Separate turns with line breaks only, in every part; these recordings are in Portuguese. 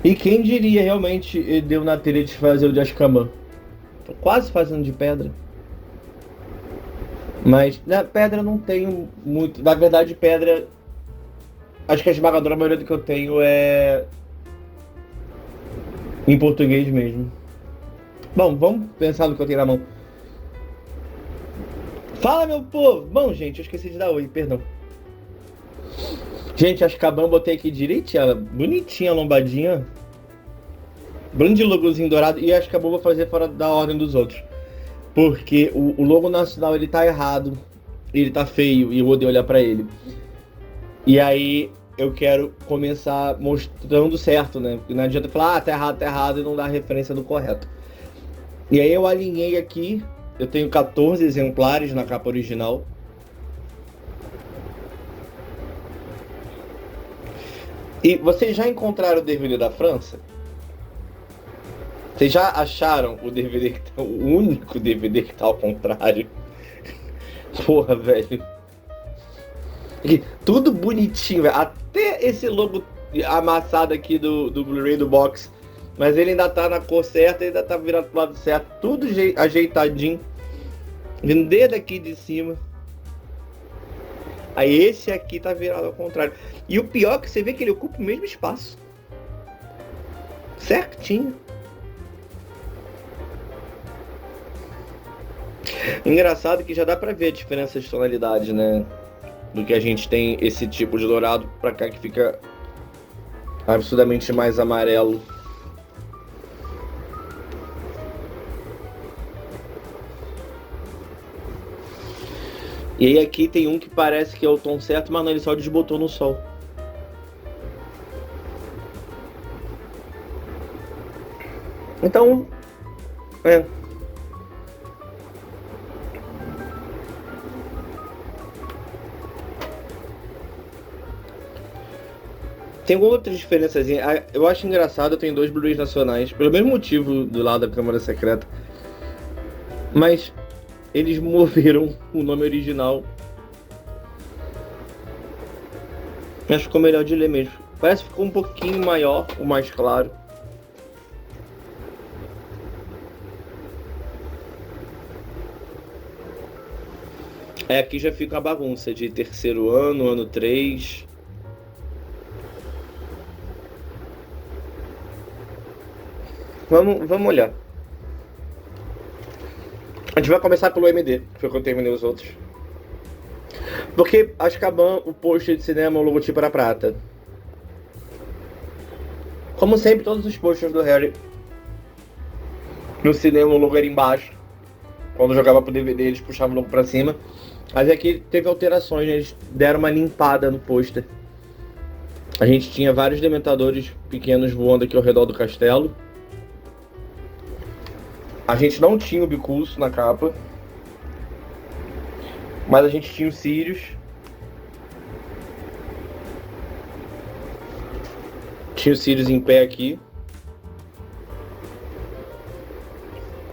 E quem diria realmente deu na telha de fazer o de Azkaban? Tô quase fazendo de pedra. Mas na pedra eu não tenho muito. Na verdade, pedra. Acho que a esmagadora maioria do que eu tenho é em português mesmo. Bom, vamos pensar no que eu tenho na mão. Fala, meu povo! Bom, gente, eu esqueci de dar oi, perdão. Gente, Azkaban botei aqui direitinho, bonitinha a lombadinha. Grande logozinho dourado. E acho que eu vou fazer fora da ordem dos outros. Porque o logo nacional ele tá errado. Ele tá feio e eu odeio olhar pra ele. E aí eu quero começar mostrando certo, né? Porque não adianta falar, tá errado e não dar a referência do correto. E aí eu alinhei aqui. Eu tenho 14 exemplares na capa original. E vocês já encontraram o DVD da França? Vocês já acharam o DVD que tá, o único DVD que tá ao contrário? Porra, velho. E tudo bonitinho, velho. Até esse logo amassado aqui do Blu-ray do box. Mas ele ainda tá na cor certa, ainda tá virado pro lado certo. Tudo ajeitadinho. Vindo desde aqui de cima. Aí esse aqui tá virado ao contrário. E o pior é que você vê que ele ocupa o mesmo espaço. Certinho. Engraçado que já dá pra ver a diferença de tonalidade, né? Do que a gente tem esse tipo de dourado pra cá que fica absurdamente mais amarelo. E aí aqui tem um que parece que é o tom certo, mas não, ele só desbotou no sol. Então, é. Tem outras diferenças. Eu acho engraçado, tem dois Blu-rays nacionais, pelo mesmo motivo do lado da Câmara Secreta. Mas eles moveram o nome original. Mas ficou melhor de ler mesmo. Parece que ficou um pouquinho maior, o mais claro. É, aqui já fica a bagunça de terceiro ano, ano 3. Vamos olhar. A gente vai começar pelo MD, que foi quando eu terminei os outros. Porque Azkaban, o pôster de cinema, o logotipo era prata. Como sempre, todos os posters do Harry no cinema, o logo era embaixo. Quando jogava pro DVD, eles puxavam o logo pra cima. Mas aqui teve alterações, né? Eles deram uma limpada no pôster. A gente tinha vários dementadores pequenos voando aqui ao redor do castelo. A gente não tinha o Bicurso na capa. Mas a gente tinha o Sirius. Tinha o Sirius em pé aqui.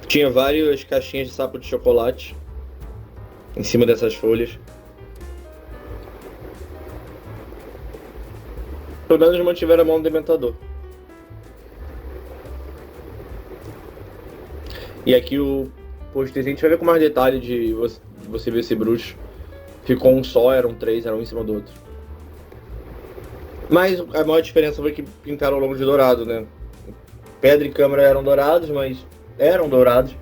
Tinha várias caixinhas de sapo de chocolate em cima dessas folhas. Pelo menos mantiveram a mão do dementador. E aqui o posterzinho, a gente vai ver com mais detalhe de você ver esse bruxo. Ficou um só, eram 3, eram um em cima do outro. Mas a maior diferença foi que pintaram o logo de dourado, né? Pedra e câmara eram dourados, mas eram dourados.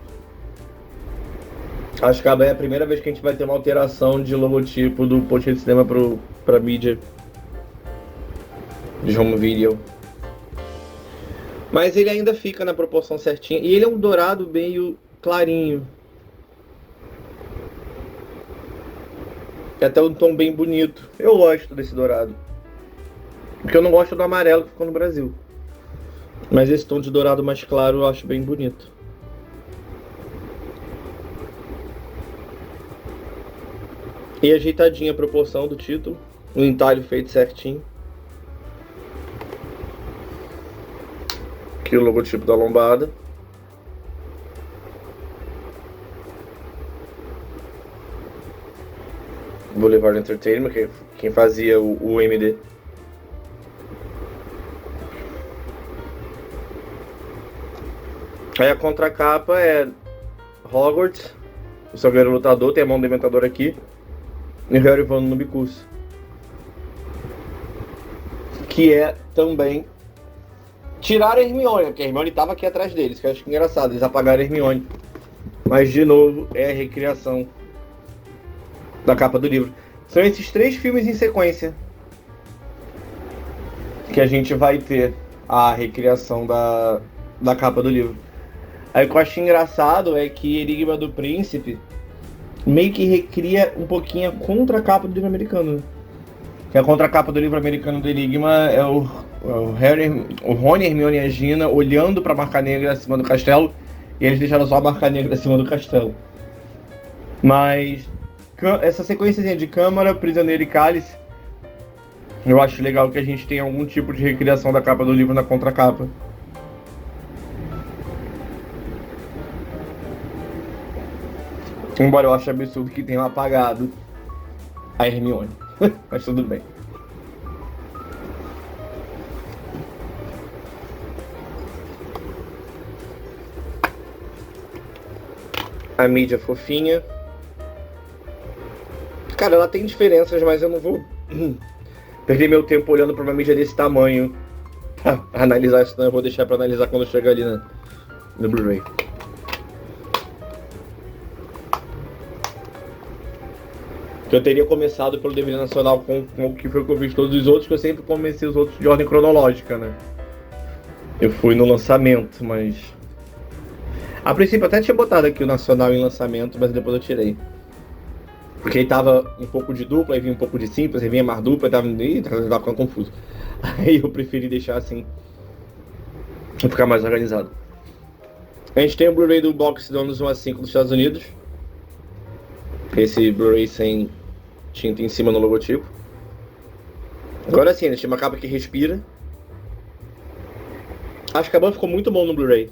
Acho que é a primeira vez que a gente vai ter uma alteração de logotipo do pôster de cinema pra mídia de home video. Mas ele ainda fica na proporção certinha. E ele é um dourado meio clarinho. É até um tom bem bonito. Eu gosto desse dourado. Porque eu não gosto do amarelo que ficou no Brasil. Mas esse tom de dourado mais claro eu acho bem bonito. E ajeitadinha a proporção do título. Um entalhe feito certinho. Aqui o logotipo da lombada. Boulevard Entertainment, quem fazia o MD. Aí a contracapa é Hogwarts, o Salgueiro Lutador, tem a mão do Dementador aqui, e o Harry voando no bicurso. Que é também tirar a Hermione, porque a Hermione tava aqui atrás deles, que eu acho engraçado, eles apagaram a Hermione. Mas de novo, é a recriação da capa do livro. São esses 3 filmes em sequência que a gente vai ter a recriação da capa do livro. Aí o que eu acho engraçado é que Enigma do Príncipe meio que recria um pouquinho a contracapa do livro americano. Que a contracapa do livro americano do Enigma é o Harry, o Rony, Hermione e a Gina olhando pra marca negra acima do castelo, e eles deixaram só a marca negra acima do castelo. Mas essa sequência de Câmara, Prisioneiro e Cálice, eu acho legal que a gente tenha algum tipo de recriação da capa do livro na contracapa. Embora eu ache absurdo que tenham apagado a Hermione. Mas tudo bem. A mídia fofinha. Cara, ela tem diferenças, mas eu não vou perder meu tempo olhando pra uma mídia desse tamanho pra analisar isso, não. Eu vou deixar pra analisar quando eu chegar ali no Blu-ray. Eu teria começado pelo DVD Nacional com o que foi que eu vi de todos os outros, que eu sempre comecei os outros de ordem cronológica, né? Eu fui no lançamento, mas... A princípio até tinha botado aqui o Nacional em lançamento, mas depois eu tirei. Porque aí tava um pouco de dupla, aí vinha um pouco de simples, aí vinha mais dupla, aí tava ficando confuso. Aí eu preferi deixar assim, pra ficar mais organizado. A gente tem o Blu-ray do box do anos 1 a 5 dos Estados Unidos. Esse Blu-ray sem tinta em cima no logotipo. Agora sim, a gente tem uma capa que respira. Acho que a banda ficou muito bom no Blu-ray.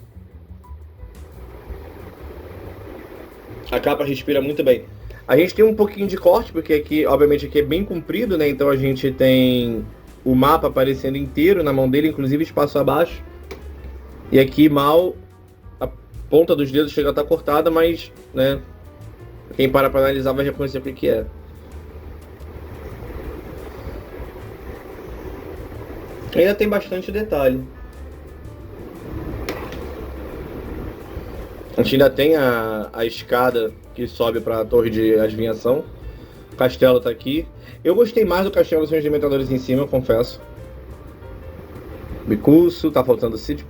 A capa respira muito bem. A gente tem um pouquinho de corte, porque aqui, obviamente, aqui é bem comprido, né? Então a gente tem o mapa aparecendo inteiro na mão dele, inclusive espaço abaixo. E aqui mal a ponta dos dedos chega a estar cortada, mas, né? Quem para pra analisar vai reconhecer o que é. Ainda tem bastante detalhe. A gente ainda tem a escada que sobe para a torre de adivinhação. O castelo tá aqui. Eu gostei mais do castelo dos Dementadores em cima, eu confesso. Bicurso, tá faltando Cid.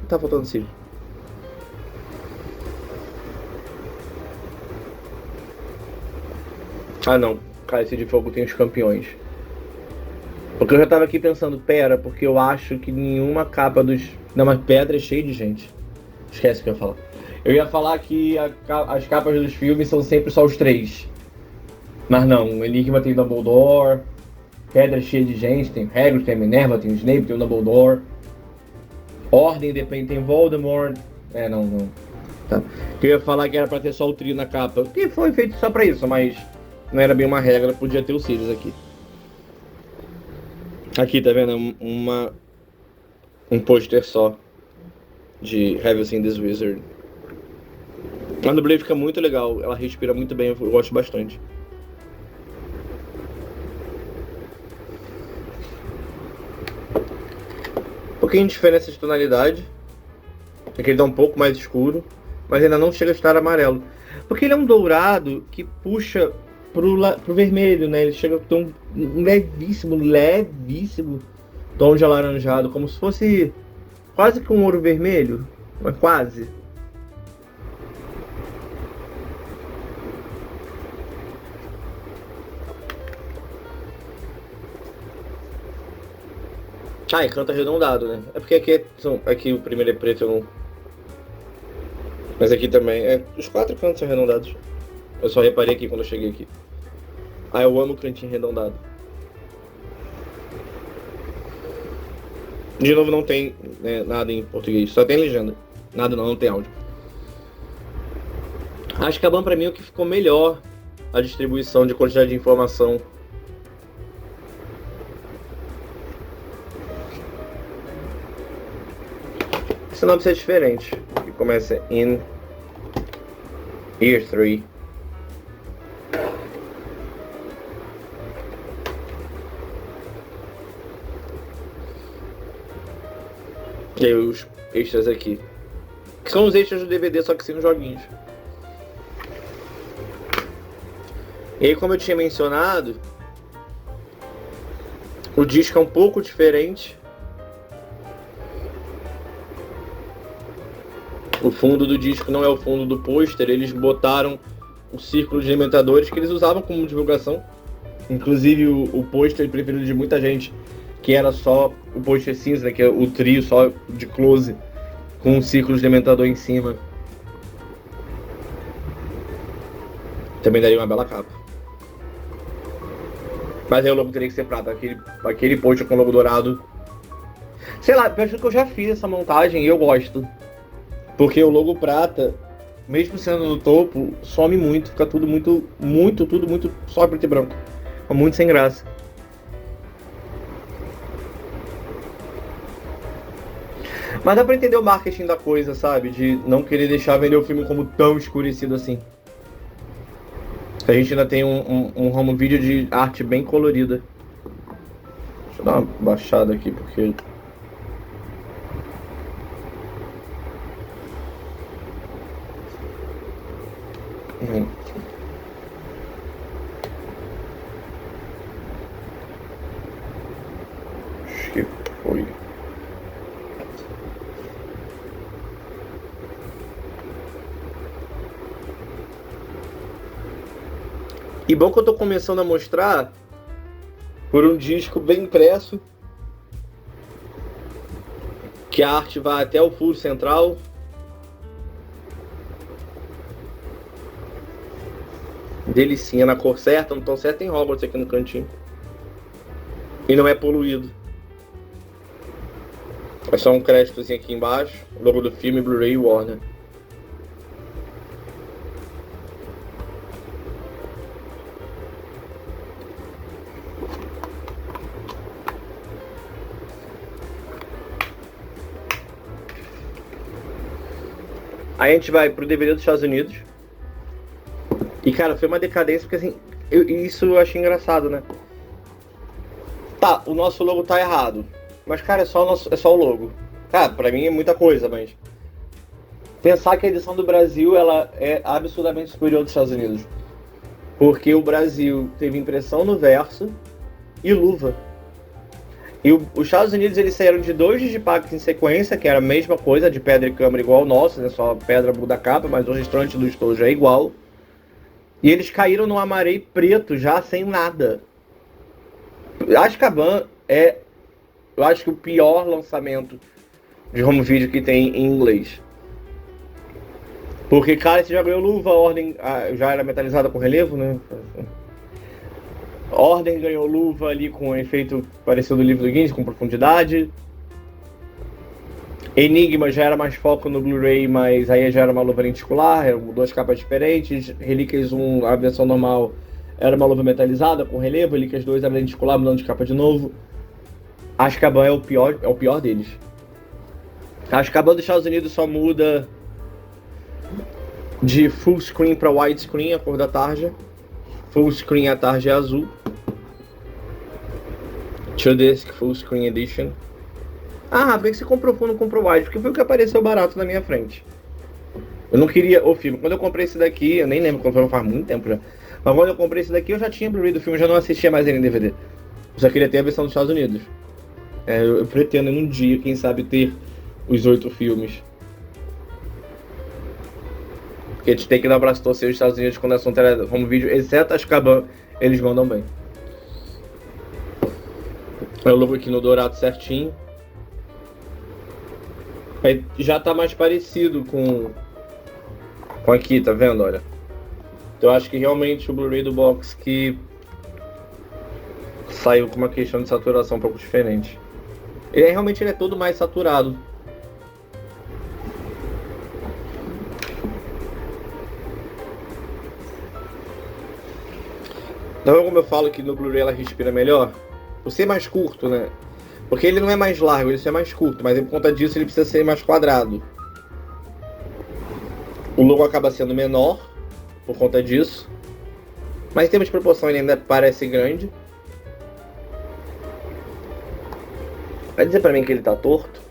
Tá faltando Cid. Ah não, Cálice de Fogo tem os campeões. Porque eu já tava aqui pensando, pera, porque eu acho que nenhuma capa dos... Não, mas Pedra é cheio de gente. Esquece o que eu ia falar. Eu ia falar que as capas dos filmes são sempre só os 3. Mas não, Enigma tem Dumbledore, Pedra é cheia de gente, tem Hagrid, tem Minerva, tem Snape, tem o Dumbledore. Ordem depende, tem Voldemort. Não. Tá. Eu ia falar que era pra ter só o trio na capa, que foi feito só pra isso, mas não era bem uma regra, podia ter os Sirius aqui. Aqui, tá vendo? Um pôster só de Have You Seen This Wizard? A dublê fica muito legal, ela respira muito bem, eu gosto bastante. Um pouquinho de diferença de tonalidade. Aqui ele dá um pouco mais escuro, mas ainda não chega a estar amarelo. Porque ele é um dourado que puxa pro vermelho, né? Ele chega a ter um levíssimo tom de alaranjado, como se fosse quase que um ouro vermelho, mas quase. Ah, e canto arredondado, né? É porque aqui o primeiro é preto, eu não... Mas aqui também, os 4 cantos são arredondados. Eu só reparei aqui quando eu cheguei aqui. Ah, eu amo o cantinho arredondado. De novo, não tem nada em português, só tem legenda. Nada não tem áudio. Acho que a Ban pra mim é o que ficou melhor a distribuição de quantidade de informação. A sinopse é diferente. começa in year 3. E aí os extras aqui. Que são os extras do DVD, só que sem os joguinhos. E aí, como eu tinha mencionado, o disco é um pouco diferente. O fundo do disco não é o fundo do pôster. Eles botaram o círculo de alimentadores que eles usavam como divulgação. Inclusive o pôster preferido de muita gente, que era só o pôster cinza, que é o trio só de close, com um círculo de alimentador em cima. Também daria uma bela capa. Mas aí o logo teria que ser prata. Aquele pôster com o logo dourado. Sei lá, eu acho que eu já fiz essa montagem e eu gosto. Porque o logo prata, mesmo sendo no topo, some muito. Fica tudo muito só preto e branco. Fica muito sem graça. Mas dá pra entender o marketing da coisa, sabe? De não querer deixar vender o filme como tão escurecido assim. A gente ainda tem um home video de arte bem colorida. Deixa eu dar uma baixada aqui, porque... Acho que foi... E bom que eu tô começando a mostrar por um disco bem impresso, que a arte vai até o furo central. Delicinha na cor certa, no tom certo, tem Hogwarts aqui no cantinho. E não é poluído. É só um créditozinho aqui embaixo, logo do filme, Blu-ray e Warner. Aí a gente vai pro DVD dos Estados Unidos. E cara, foi uma decadência, porque assim, isso eu achei engraçado, né? Tá, o nosso logo tá errado. Mas cara, é só o logo. Cara, pra mim é muita coisa, mas... Pensar que a edição do Brasil, ela é absurdamente superior dos Estados Unidos. Porque o Brasil teve impressão no verso e luva. E os Estados Unidos, eles saíram de 2 digipacks em sequência, que era a mesma coisa, de pedra e câmera igual o nosso, né? Só pedra muda a capa, mas o restante do estojo é igual. E eles caíram no amarei preto já, sem nada. Azkaban é, eu acho que o pior lançamento de home video que tem em inglês. Porque, cara, você já ganhou luva, a Ordem já era metalizada com relevo, né? Ordem ganhou luva ali com um efeito parecido do livro do Guinness, com profundidade. Enigma já era mais foco no Blu-ray, mas aí já era uma luva lenticular, eram 2 capas diferentes. Relíquias 1, a versão normal, era uma luva metalizada com relevo. Relíquias 2 era lenticular, mudando de capa de novo. Azkaban é o pior deles. Azkaban dos Estados Unidos só muda de full screen para widescreen, a cor da tarja. Full screen, a tarja é azul. 2-disc Full Screen Edition. Ah, por que você comprou full, não comprou wide? Porque foi o que apareceu barato na minha frente. Eu não queria o filme. Quando eu comprei esse daqui, eu nem lembro quando foi, faz muito tempo já. Mas quando eu comprei esse daqui, eu já tinha Blu-ray do filme, eu já não assistia mais ele em DVD. Eu só queria ter a versão dos Estados Unidos. Eu pretendo em um dia, quem sabe, ter os 8 filmes. Porque a gente tem que dar um abraço torcer os Estados Unidos quando é assunto home video, exceto Azkaban, eles mandam bem. É o logo aqui no dourado certinho. Aí já tá mais parecido com aqui, tá vendo? Olha. Então eu acho que realmente o Blu-ray do box que saiu com uma questão de saturação um pouco diferente. Ele realmente é todo mais saturado. Então, como eu falo que no Blu-ray ela respira melhor, por ser mais curto, né? Porque ele não é mais largo, ele é mais curto, mas por conta disso ele precisa ser mais quadrado. O logo acaba sendo menor por conta disso. Mas em termos de proporção ele ainda parece grande. Vai dizer pra mim que ele tá torto?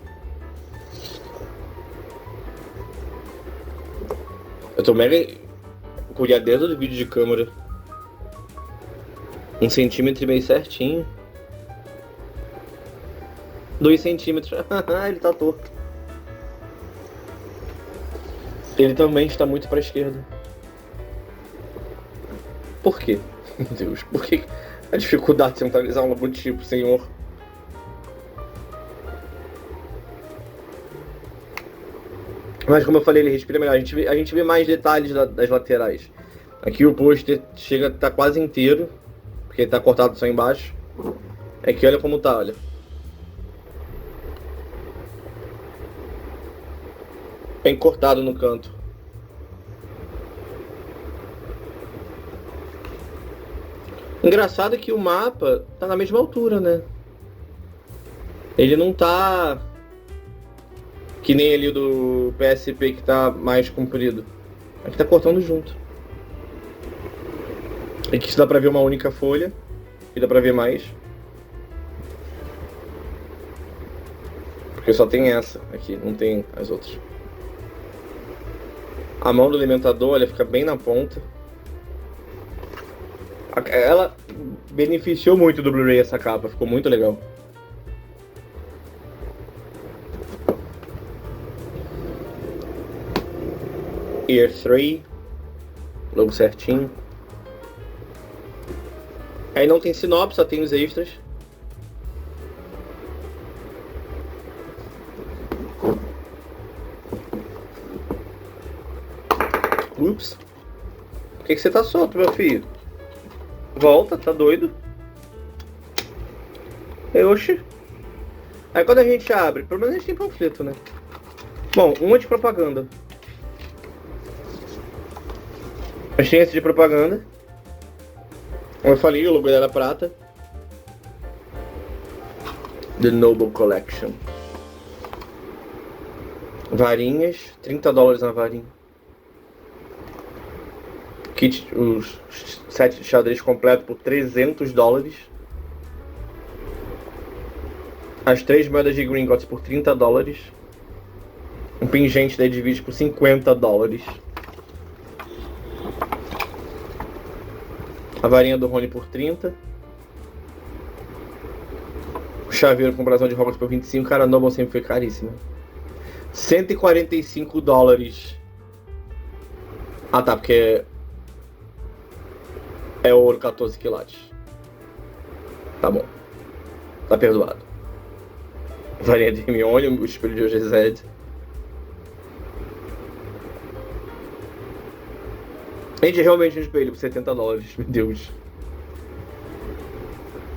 Eu tô mega cuidadeza do vídeo de câmera. 1,5 centímetro meio certinho. 2 centímetros. Ele tá torto. Ele também está muito pra esquerda. Por quê? Meu Deus, por que a dificuldade de centralizar um logotipo, senhor? Mas como eu falei, ele respira melhor. A gente vê mais detalhes das laterais. Aqui o pôster chega a tá quase inteiro, porque ele tá cortado só embaixo. Aqui olha como tá, olha. Bem cortado no canto. Engraçado que o mapa tá na mesma altura, né? Ele não tá que nem ali do PSP que tá mais comprido. Aqui tá cortando junto. Aqui dá pra ver uma única folha. Aqui dá pra ver mais. Porque só tem essa aqui, não tem as outras. A mão do alimentador, olha, fica bem na ponta. Ela beneficiou muito do Blu-ray essa capa, ficou muito legal. Year 3, logo certinho. Aí não tem sinopse, só tem os extras. Ups. Por que você tá solto, meu filho? Volta, tá doido? Oxi. Aí quando a gente abre, pelo menos a gente tem panfleto, né? Bom, uma de propaganda. Achei esse de propaganda. Como eu falei, o logo dela é prata. The Noble Collection. Varinhas, $30 na varinha. Kit, os set de xadrez completo por $300. As 3 moedas de Gringotts por $30. Um pingente da Edwidge por $50. A varinha do Rony por 30. O chaveiro com brasão de Hogwarts por 25. Cara, a Noble sempre foi caríssima. $145. Ah tá, porque é ouro 14 quilates. Tá bom. Tá perdoado. Varinha de Hermione, o espelho de Ogezed. Gente, realmente um espelho por $70, meu Deus.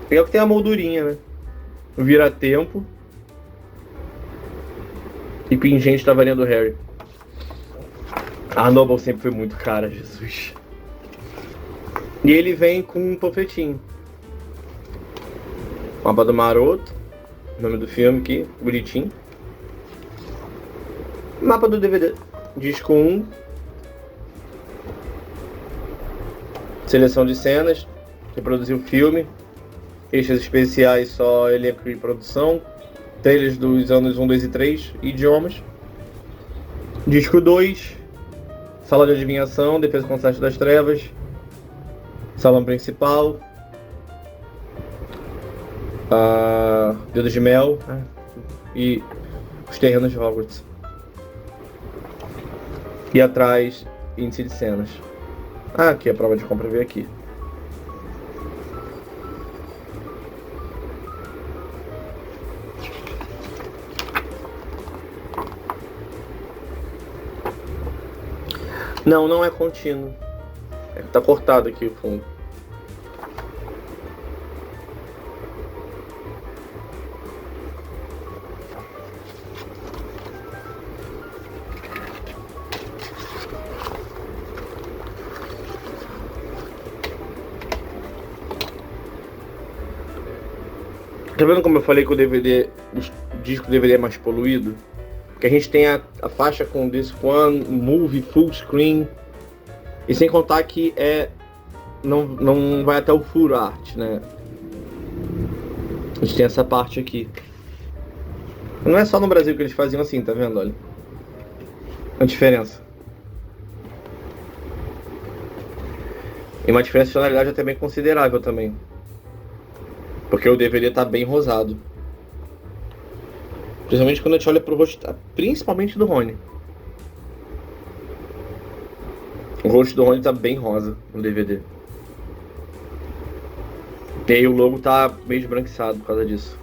Legal que tem a moldurinha, né? Vira-tempo. E pingente da varinha do Harry. A Noble sempre foi muito cara, Jesus. E ele vem com um panfletinho. Mapa do Maroto. Nome do filme aqui, bonitinho. Mapa do DVD. Disco 1. Seleção de cenas. Reproduziu o filme. Extras especiais, só elenco e produção. Trailers dos anos 1, 2 e 3. Idiomas. Disco 2. Sala de adivinhação. Defesa contra as das trevas. Salão principal. Dedos de Mel. E os terrenos de Hogwarts. E atrás, índice de cenas. Aqui a prova de compra veio aqui. Não, não é contínuo. Tá cortado aqui o fundo. Tá vendo como eu falei que o DVD, o disco do DVD é mais poluído? Que a gente tem a faixa com Disc One, Movie, Full Screen. E sem contar que não vai até o Full Art, né? A gente tem essa parte aqui. Não é só no Brasil que eles faziam assim, tá vendo? Olha a diferença. E uma diferença de tonalidade até bem considerável também. Porque o DVD tá bem rosado. Principalmente quando a gente olha pro rosto, principalmente do Rony. O rosto do Rony tá bem rosa no DVD. E aí o logo tá meio esbranquiçado por causa disso.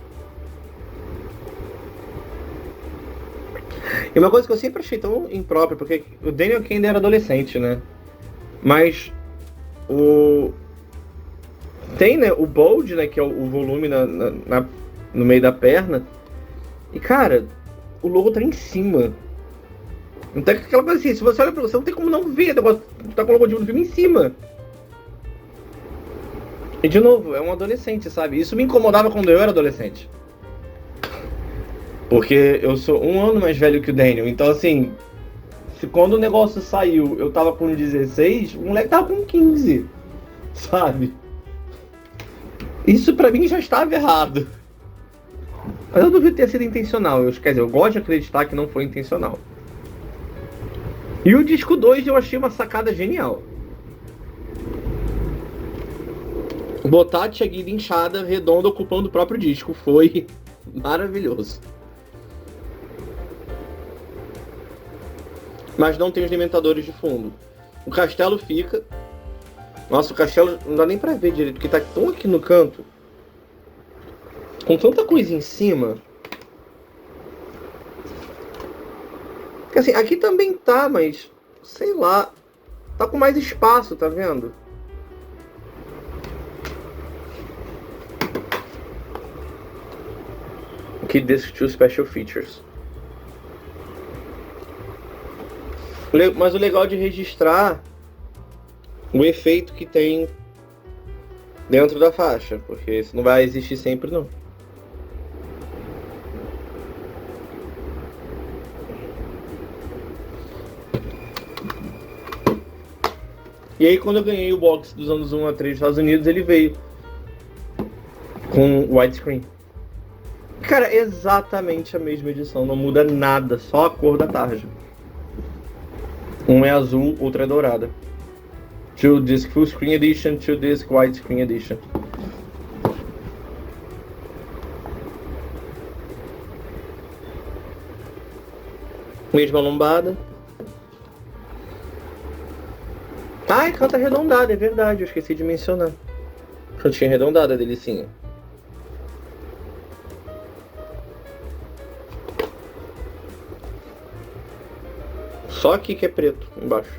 E uma coisa que eu sempre achei tão imprópria, porque o Daniel Kane ainda era adolescente, né? Mas tem, né, o bulge, né, que é o volume no meio da perna. E cara, o logo tá em cima. Não tem aquela coisa assim, se você olha pra você, não tem como não ver, tá com o logotipo do filme em cima. E de novo, é um adolescente, sabe? Isso me incomodava quando eu era adolescente. Porque eu sou 1 ano mais velho que o Daniel, então assim, quando o negócio saiu, eu tava com 16, o moleque tava com 15, sabe? Isso pra mim já estava errado. Mas eu duvido ter sido intencional. Quer dizer, eu gosto de acreditar que não foi intencional. E o disco 2 eu achei uma sacada genial. Botar a Tia Guida inchada, redonda, ocupando o próprio disco. Foi maravilhoso. Mas não tem os alimentadores de fundo. O castelo fica. Nossa, o castelo não dá nem pra ver direito, porque tá tão aqui no canto. Com tanta coisa em cima. Porque assim, aqui também tá, mas sei lá. Tá com mais espaço, tá vendo? Aqui Disc 2 Special Features. Mas o legal de registrar o efeito que tem dentro da faixa, porque isso não vai existir sempre não. E aí quando eu ganhei o box dos anos 1 a 3 dos Estados Unidos, ele veio com widescreen. Cara, é exatamente a mesma edição, não muda nada, só a cor da tarja. Um é azul, outro é dourada. 2 Disc Full Screen Edition, 2 Disc Widescreen Edition. Mesma lombada. Ah, e canta arredondada, é verdade, eu esqueci de mencionar. Cantinha arredondada, delicinha. Só aqui que é preto, embaixo.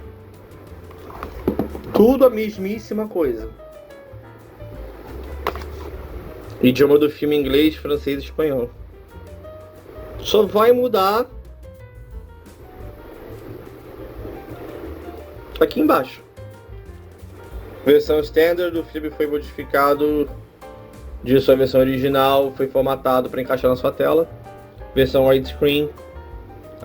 Tudo a mesmíssima coisa. Idioma do filme inglês, francês e espanhol. Só vai mudar aqui embaixo. Versão standard do filme foi modificado de sua versão original, foi formatado para encaixar na sua tela. Versão widescreen,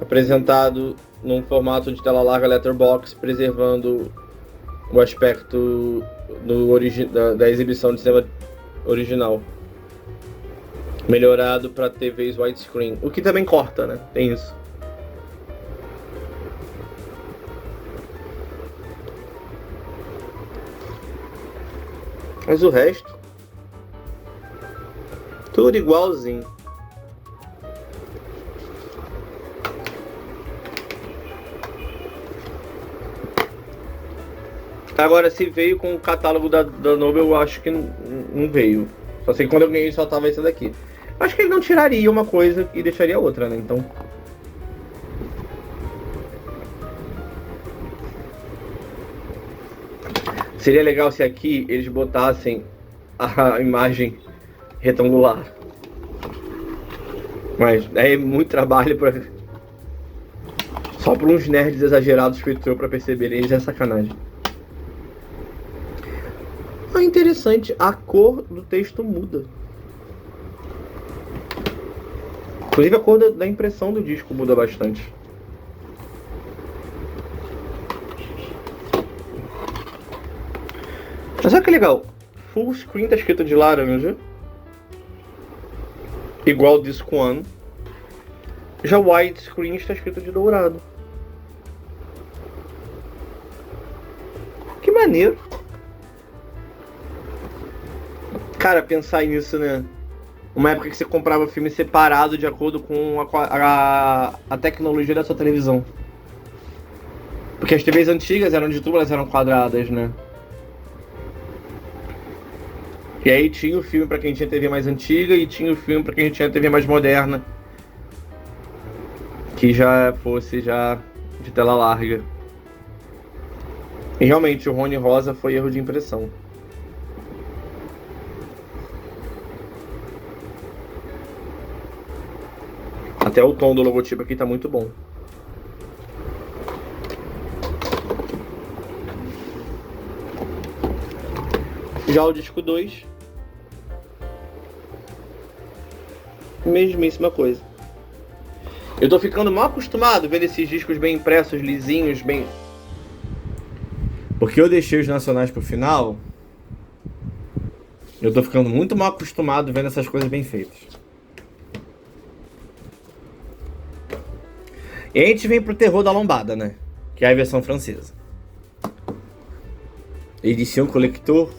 apresentado num formato de tela larga letterbox, preservando o aspecto da exibição de cinema original. Melhorado para TVs widescreen, o que também corta, né? Tem isso. Mas o resto, tudo igualzinho. Agora, se veio com o catálogo da Nobel, eu acho que não veio. Só sei que quando eu ganhei só tava esse daqui. Acho que ele não tiraria uma coisa e deixaria outra, né? Então... seria legal se aqui eles botassem a imagem retangular. Mas é muito trabalho pra... só por uns nerds exagerados feito eu pra perceberem, eles é sacanagem. É interessante, a cor do texto muda. Inclusive a cor da impressão do disco muda bastante. Mas olha que legal. Full screen tá escrito de laranja. Igual o disco One. Já o widescreen está escrito de dourado. Que maneiro. Cara, pensar nisso, né? Uma época que você comprava filme separado de acordo com a tecnologia da sua televisão. Porque as TVs antigas eram de tubo, elas eram quadradas, né? E aí tinha o filme pra quem tinha TV mais antiga e tinha o filme pra quem tinha TV mais moderna. Que já fosse já de tela larga. E realmente o Rony Rosa foi erro de impressão. Até o tom do logotipo aqui tá muito bom. Já o disco 2, mesmíssima coisa. Eu tô ficando mal acostumado vendo esses discos bem impressos, lisinhos, bem... Porque eu deixei os nacionais pro final. Eu tô ficando muito mal acostumado vendo essas coisas bem feitas. E aí a gente vem pro terror da lombada, né? Que é a versão francesa. Edição Collector.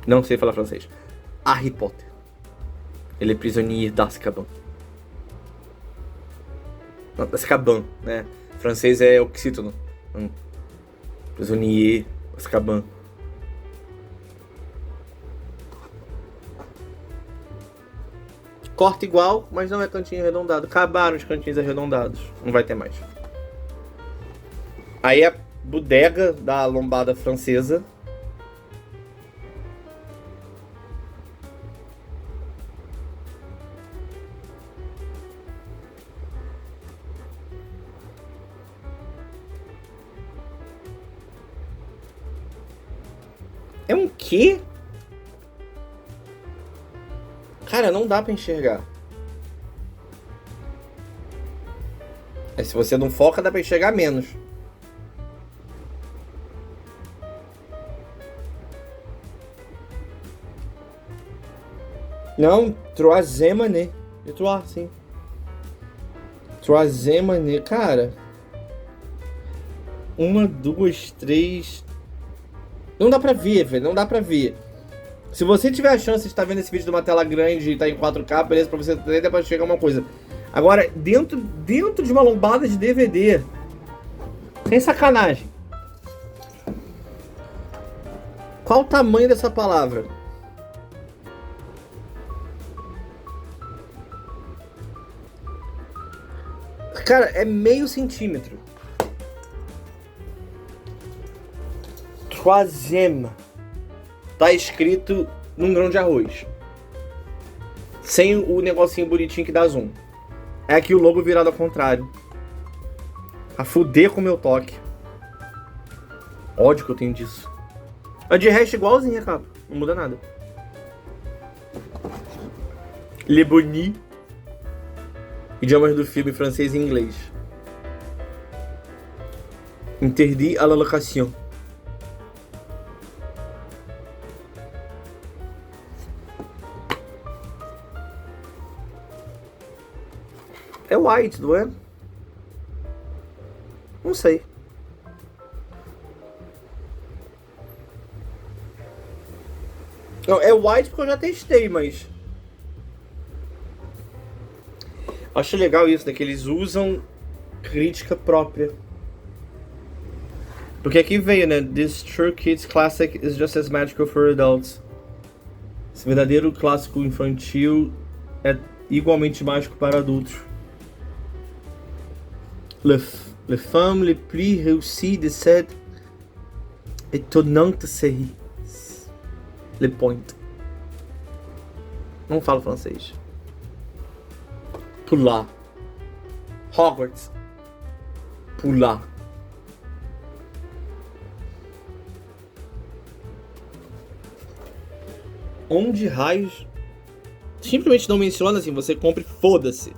Não sei falar francês. Harry Potter. Ele é prisonnier d'Azkaban. Não, Azkaban, né? Francês é oxítono. Prisonnier d'Azkaban. Corta igual, mas não é cantinho arredondado. Acabaram os cantinhos arredondados. Não vai ter mais. Aí a bodega da lombada francesa. É um quê? Cara, não dá pra enxergar. Se você não foca, dá pra enxergar menos. Não, troisième année. É trois, sim. Troisième année, cara. 1, 2, 3. Não dá pra ver, velho. Não dá pra ver. Se você tiver a chance de estar vendo esse vídeo de uma tela grande e tá em 4K, beleza, pra você entender, dá pra chegar uma coisa. Agora, dentro de uma lombada de DVD, sem sacanagem. Qual o tamanho dessa palavra? Cara, é meio centímetro. Troisième. Tá escrito num grão de arroz. Sem o negocinho bonitinho que dá zoom. É aqui o logo virado ao contrário. A fuder com o meu toque. Ódio que eu tenho disso. Mas de resto igualzinha, cara. Não muda nada. Le Bonny. Idiomas do filme francês e inglês. Interdit à la location. É white, não é? Não sei. Não, é white porque eu já testei, mas... Acho legal isso, né? Que eles usam crítica própria. Porque aqui veio, né? This true kids classic is just as magical for adults. Esse verdadeiro clássico infantil é igualmente mágico para adultos. Les femmes les plus réussies de cette étonnante série. Le Point. Não falo francês. Pular. Hogwarts. Pular. Onde raios simplesmente não menciona, assim, você compra e foda-se.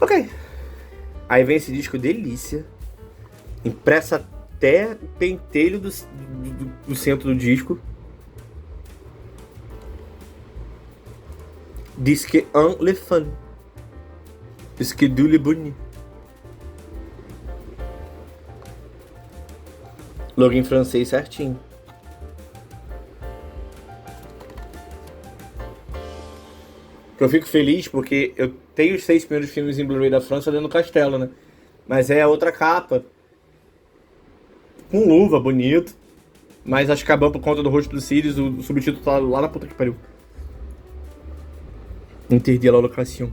Ok. Aí vem esse disco delícia. Impressa até o pentelho do centro do disco. Disque un le fun. Disque du le bonnet. Logo em francês certinho. Eu fico feliz porque eu tenho os 6 primeiros filmes em Blu-ray da França dentro do castelo, né? Mas é a outra capa. Com luva, bonito. Mas acho que acabou por conta do rosto do Sirius, o subtítulo tá lá na puta que pariu. Interdit la location.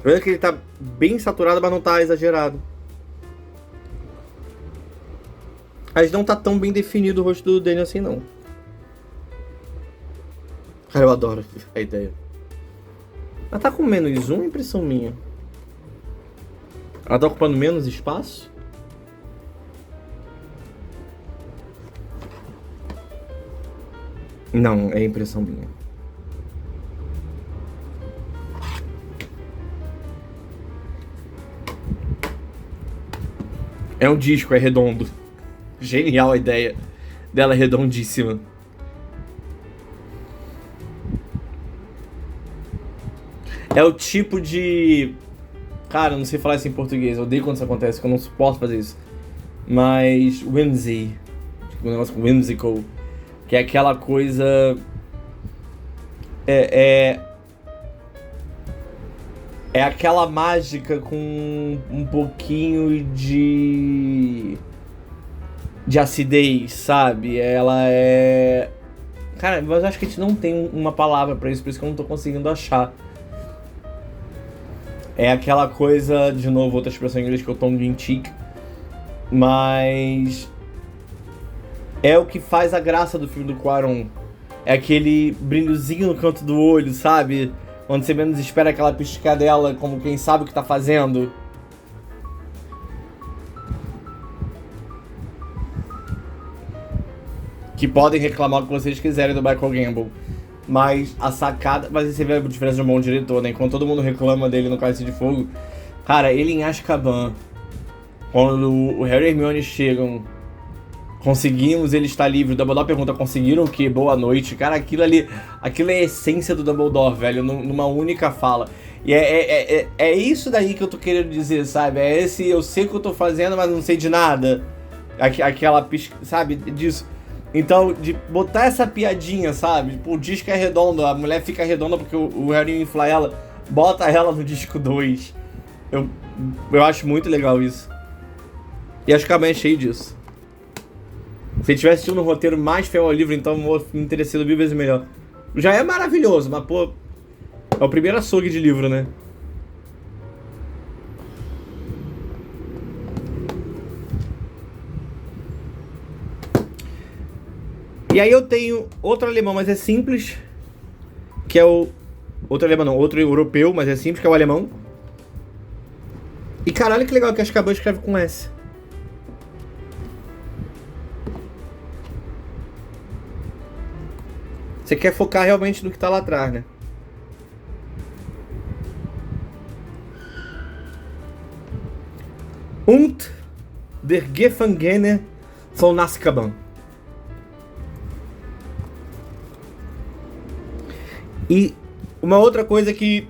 Vendo que ele tá bem saturado, mas não tá exagerado. Mas não tá tão bem definido o rosto do Daniel assim, não. Cara, eu adoro a ideia. Ela tá com menos uma, impressão minha. Ela tá ocupando menos espaço? Não, é impressão minha. É um disco, é redondo. Genial a ideia dela, é redondíssima. É o tipo de... Cara, eu não sei falar isso em português. Eu odeio quando isso acontece, que eu não suporto fazer isso. Mas... whimsy. Tipo, um negócio whimsical. Que é aquela coisa... É aquela mágica com um pouquinho de acidez, sabe? Ela é... Cara, mas eu acho que a gente não tem uma palavra pra isso, por isso que eu não tô conseguindo achar. É aquela coisa, de novo, outra expressão em inglês que eu tomo de cheek, mas é o que faz a graça do filme do Cuarón. É aquele brilhozinho no canto do olho, sabe? Quando você menos espera aquela piscadela, como quem sabe o que tá fazendo. Que podem reclamar o que vocês quiserem do Michael Gambon. Mas a sacada... Mas você vê a diferença de um bom diretor, né? Enquanto todo mundo reclama dele no Cálice de Fogo... Cara, ele em Azkaban... Quando o Harry e Hermione chegam... Conseguimos, ele está livre. O Dumbledore pergunta, conseguiram o quê? Boa noite. Cara, aquilo ali... Aquilo é a essência do Dumbledore, velho. Numa única fala. E é isso daí que eu tô querendo dizer, sabe? É esse... Eu sei o que eu tô fazendo, mas não sei de nada. Aquela... Sabe? Disso... Então, de botar essa piadinha, sabe? Tipo, o disco é redondo, a mulher fica redonda porque o Harry infla ela, bota ela no disco 2. Eu acho muito legal isso. E acho que a é cheio disso. Se ele tivesse tido um roteiro mais fiel ao livro, então me teria sido 1000 vezes melhor. Já é maravilhoso, mas pô... É o primeiro açougue de livro, né? E aí eu tenho outro alemão, mas é simples, que é o... Outro alemão não, outro europeu, mas é simples, que é o alemão. E caralho que legal que Azkaban escreve com S. Você quer focar realmente no que tá lá atrás, né? Und der Gefangene von Azkaban. E uma outra coisa que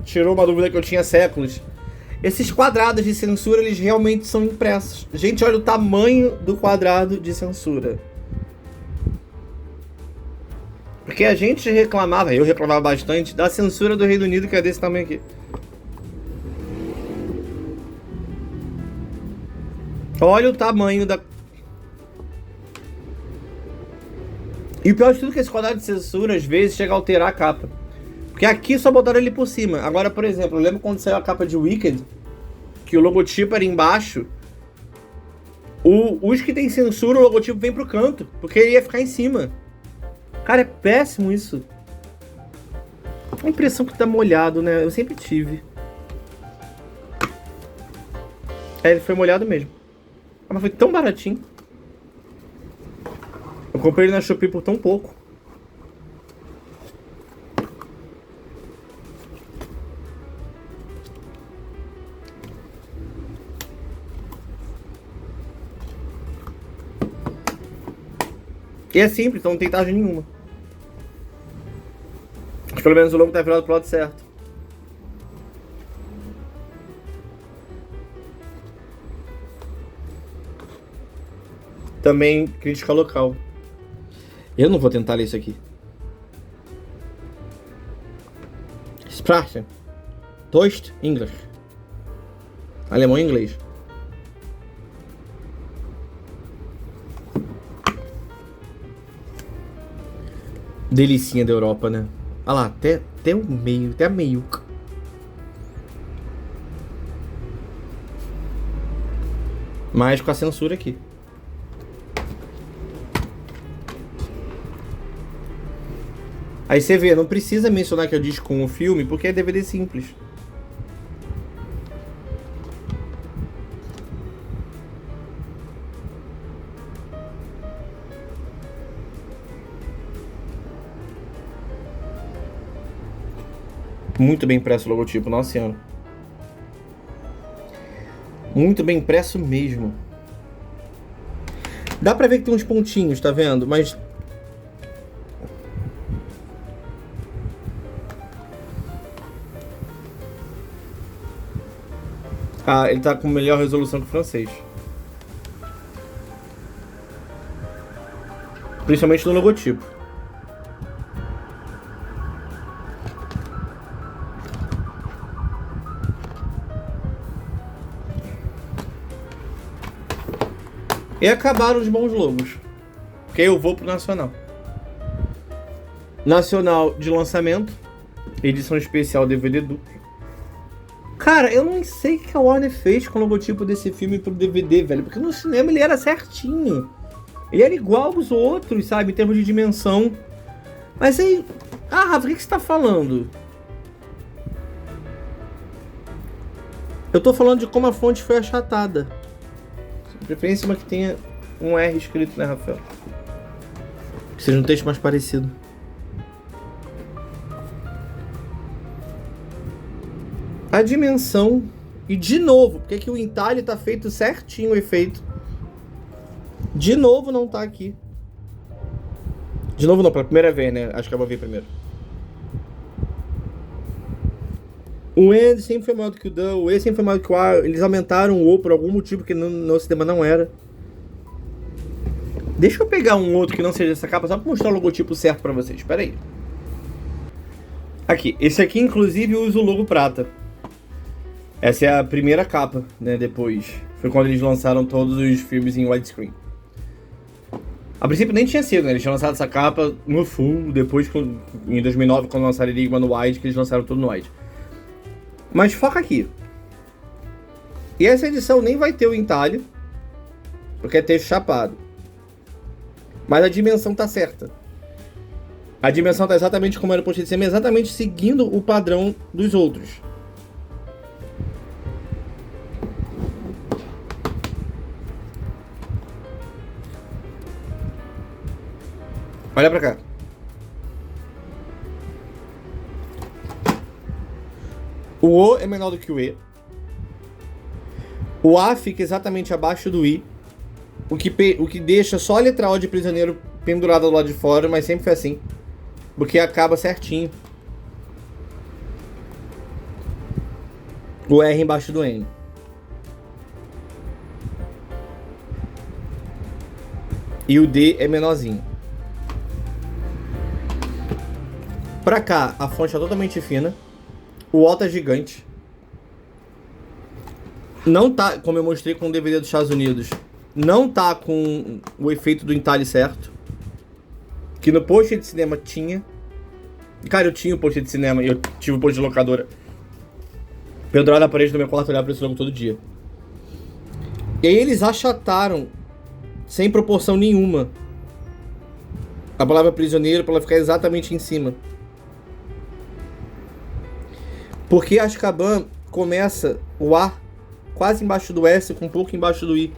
tirou uma dúvida que eu tinha há séculos. Esses quadrados de censura, eles realmente são impressos. Gente, olha o tamanho do quadrado de censura. Porque a gente reclamava, eu reclamava bastante, da censura do Reino Unido, que é desse tamanho aqui. Olha o tamanho da... E o pior de tudo é que esse quadrado de censura, às vezes, chega a alterar a capa. Porque aqui só botaram ele por cima. Agora, por exemplo, eu lembro quando saiu a capa de Wicked, que o logotipo era embaixo, Os que tem censura, o logotipo vem pro canto, porque ele ia ficar em cima. Cara, é péssimo isso. A impressão que tá molhado, né? Eu sempre tive. Ele foi molhado mesmo. Mas foi tão baratinho. Eu comprei ele na Shopee por tão pouco. E é simples, então não tem tarja nenhuma. Mas pelo menos o logo tá virado pro lado certo. Também crítica local. Eu não vou tentar ler isso aqui. Sprachen. Deutsch, English. Alemão e inglês. Delicinha da Europa, né? Olha lá, até o meio, até a meiuca. Mas com a censura aqui. Aí você vê, não precisa mencionar que é o disco com o filme, porque é DVD simples. Muito bem impresso o logotipo, nossa senhora. Muito bem impresso mesmo. Dá pra ver que tem uns pontinhos, tá vendo? Mas... ah, ele tá com melhor resolução que o francês. Principalmente no logotipo. E acabaram os bons logos. Porque eu vou pro Nacional. Nacional de lançamento. Edição especial DVD duplo. Cara, eu não sei o que a Warner fez com o logotipo desse filme pro DVD, velho. Porque no cinema ele era certinho. Ele era igual aos outros, sabe? Em termos de dimensão. Mas aí... ah, Rafa, o que você tá falando? Eu tô falando de como a fonte foi achatada. Preferência uma que tenha um R escrito, né, Rafael? Que seja um texto mais parecido. A dimensão. E de novo, porque que o entalhe tá feito certinho o efeito. De novo não tá aqui. De novo não, pela primeira vez, né? Acho que eu vou ver primeiro. O End sempre foi maior do que o The, o E sempre foi maior do que o A. Eles aumentaram o O por algum motivo que no cinema não era. Deixa eu pegar um outro que não seja essa capa só pra mostrar o logotipo certo pra vocês. Espera aí. Aqui. Esse aqui, inclusive, usa o logo prata. Essa é a primeira capa, né? Depois. Foi quando eles lançaram todos os filmes em widescreen. A princípio nem tinha sido, né? Eles tinham lançado essa capa no full. Depois, em 2009, quando lançaram Enigma no wide, que eles lançaram tudo no wide. Mas foca aqui. E essa edição nem vai ter o entalhe, porque é texto chapado. Mas a dimensão tá certa. A dimensão tá exatamente como era o post de cima, exatamente seguindo o padrão dos outros. Olha pra cá. O O é menor do que o E. O A fica exatamente abaixo do I. O que deixa só a letra O de prisioneiro pendurada do lado de fora, mas sempre foi assim. Porque acaba certinho. O R embaixo do N. E o D é menorzinho. Pra cá, a fonte é totalmente fina. O O tá gigante. Não tá, como eu mostrei com o DVD dos Estados Unidos, não tá com o efeito do entalhe certo. Que no post de cinema tinha. Cara, eu tinha o post de cinema e eu tive o post de locadora pendurado na parede do meu quarto, olhar pra esse logo todo dia. E aí eles achataram sem proporção nenhuma. A palavra prisioneiro para ela ficar exatamente em cima. Porque Azkaban começa o A quase embaixo do S, com um pouco embaixo do I.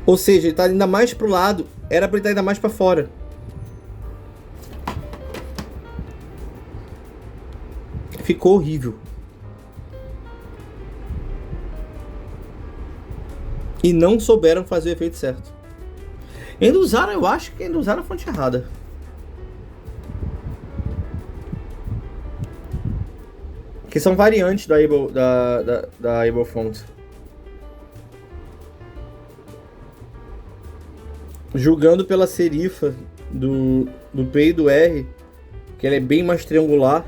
Ou seja, ele está ainda mais pro lado. Era para ele estar ainda mais para fora. Ficou horrível. E não souberam fazer o efeito certo. Ainda usaram, eu acho que ainda usaram a fonte errada. Que são variantes da Able Font. Julgando pela serifa do P e do R, que ela é bem mais triangular.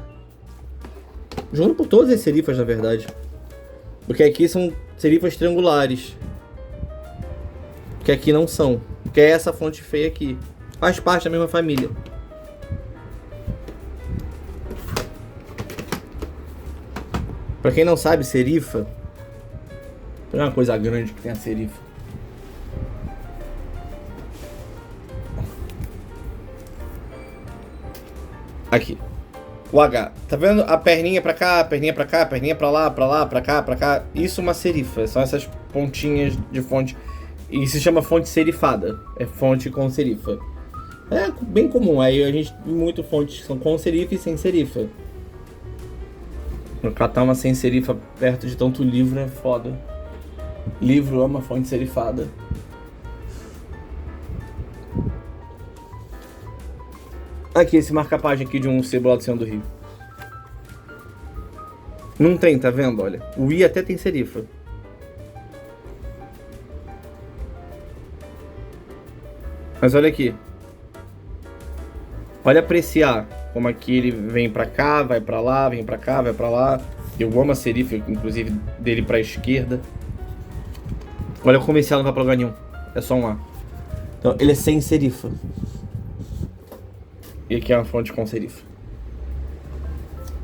Julgando por todas as serifas, na verdade. Porque aqui são serifas triangulares. Que aqui não são. Que é essa fonte feia aqui. Faz parte da mesma família. Pra quem não sabe, serifa não é uma coisa grande que tem a serifa. Aqui. O H. Tá vendo a perninha pra cá, perninha pra cá, perninha pra lá, pra cá, pra cá? Isso é uma serifa. São essas pontinhas de fonte. E se chama fonte serifada. É fonte com serifa. É bem comum. Aí a gente tem muito fontes que são com serifa e sem serifa. Catar uma sem serifa perto de tanto livro é foda. Livro ama fonte serifada. Aqui, esse marca-página aqui de um sebo lá do centro do Rio. Não tem, tá vendo? Olha. O I até tem serifa. Mas olha aqui. Olha apreciar como aqui ele vem pra cá, vai pra lá, vem pra cá, vai pra lá. Eu amo a serifa, inclusive, dele pra esquerda. Olha como esse A não vai pra lugar nenhum. É só um A. Então, ele é sem serifa. E aqui é uma fonte com serifa.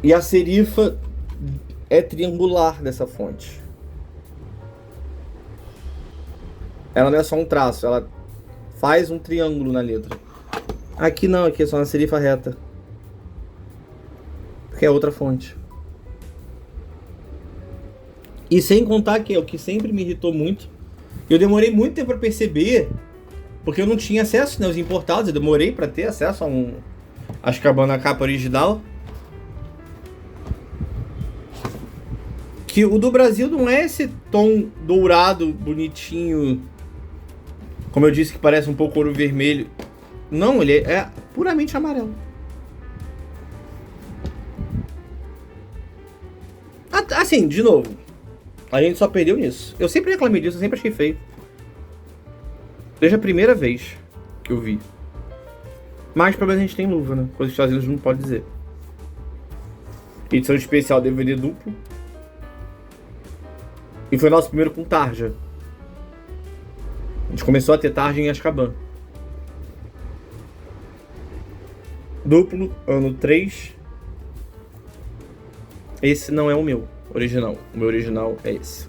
E a serifa é triangular dessa fonte. Ela não é só um traço, ela faz um triângulo na letra. Aqui não, aqui é só uma serifa reta. Porque é outra fonte. E sem contar que é o que sempre me irritou muito. Eu demorei muito tempo para perceber, porque eu não tinha acesso, né, aos importados. Eu demorei para ter acesso a um Azkaban na capa original. Que o do Brasil não é esse tom dourado, bonitinho. Como eu disse, que parece um pouco ouro vermelho. Não, ele é puramente amarelo. Assim, de novo, a gente só perdeu nisso. Eu sempre reclamei disso, eu sempre achei feio. Desde a primeira vez que eu vi. Mas pelo menos a gente tem luva, né? Coisa que os Estados Unidos não pode dizer. Edição especial DVD duplo. E foi nosso primeiro com tarja. A gente começou a ter tarja em Azkaban. Duplo, ano 3. Esse não é o meu original. O meu original é esse.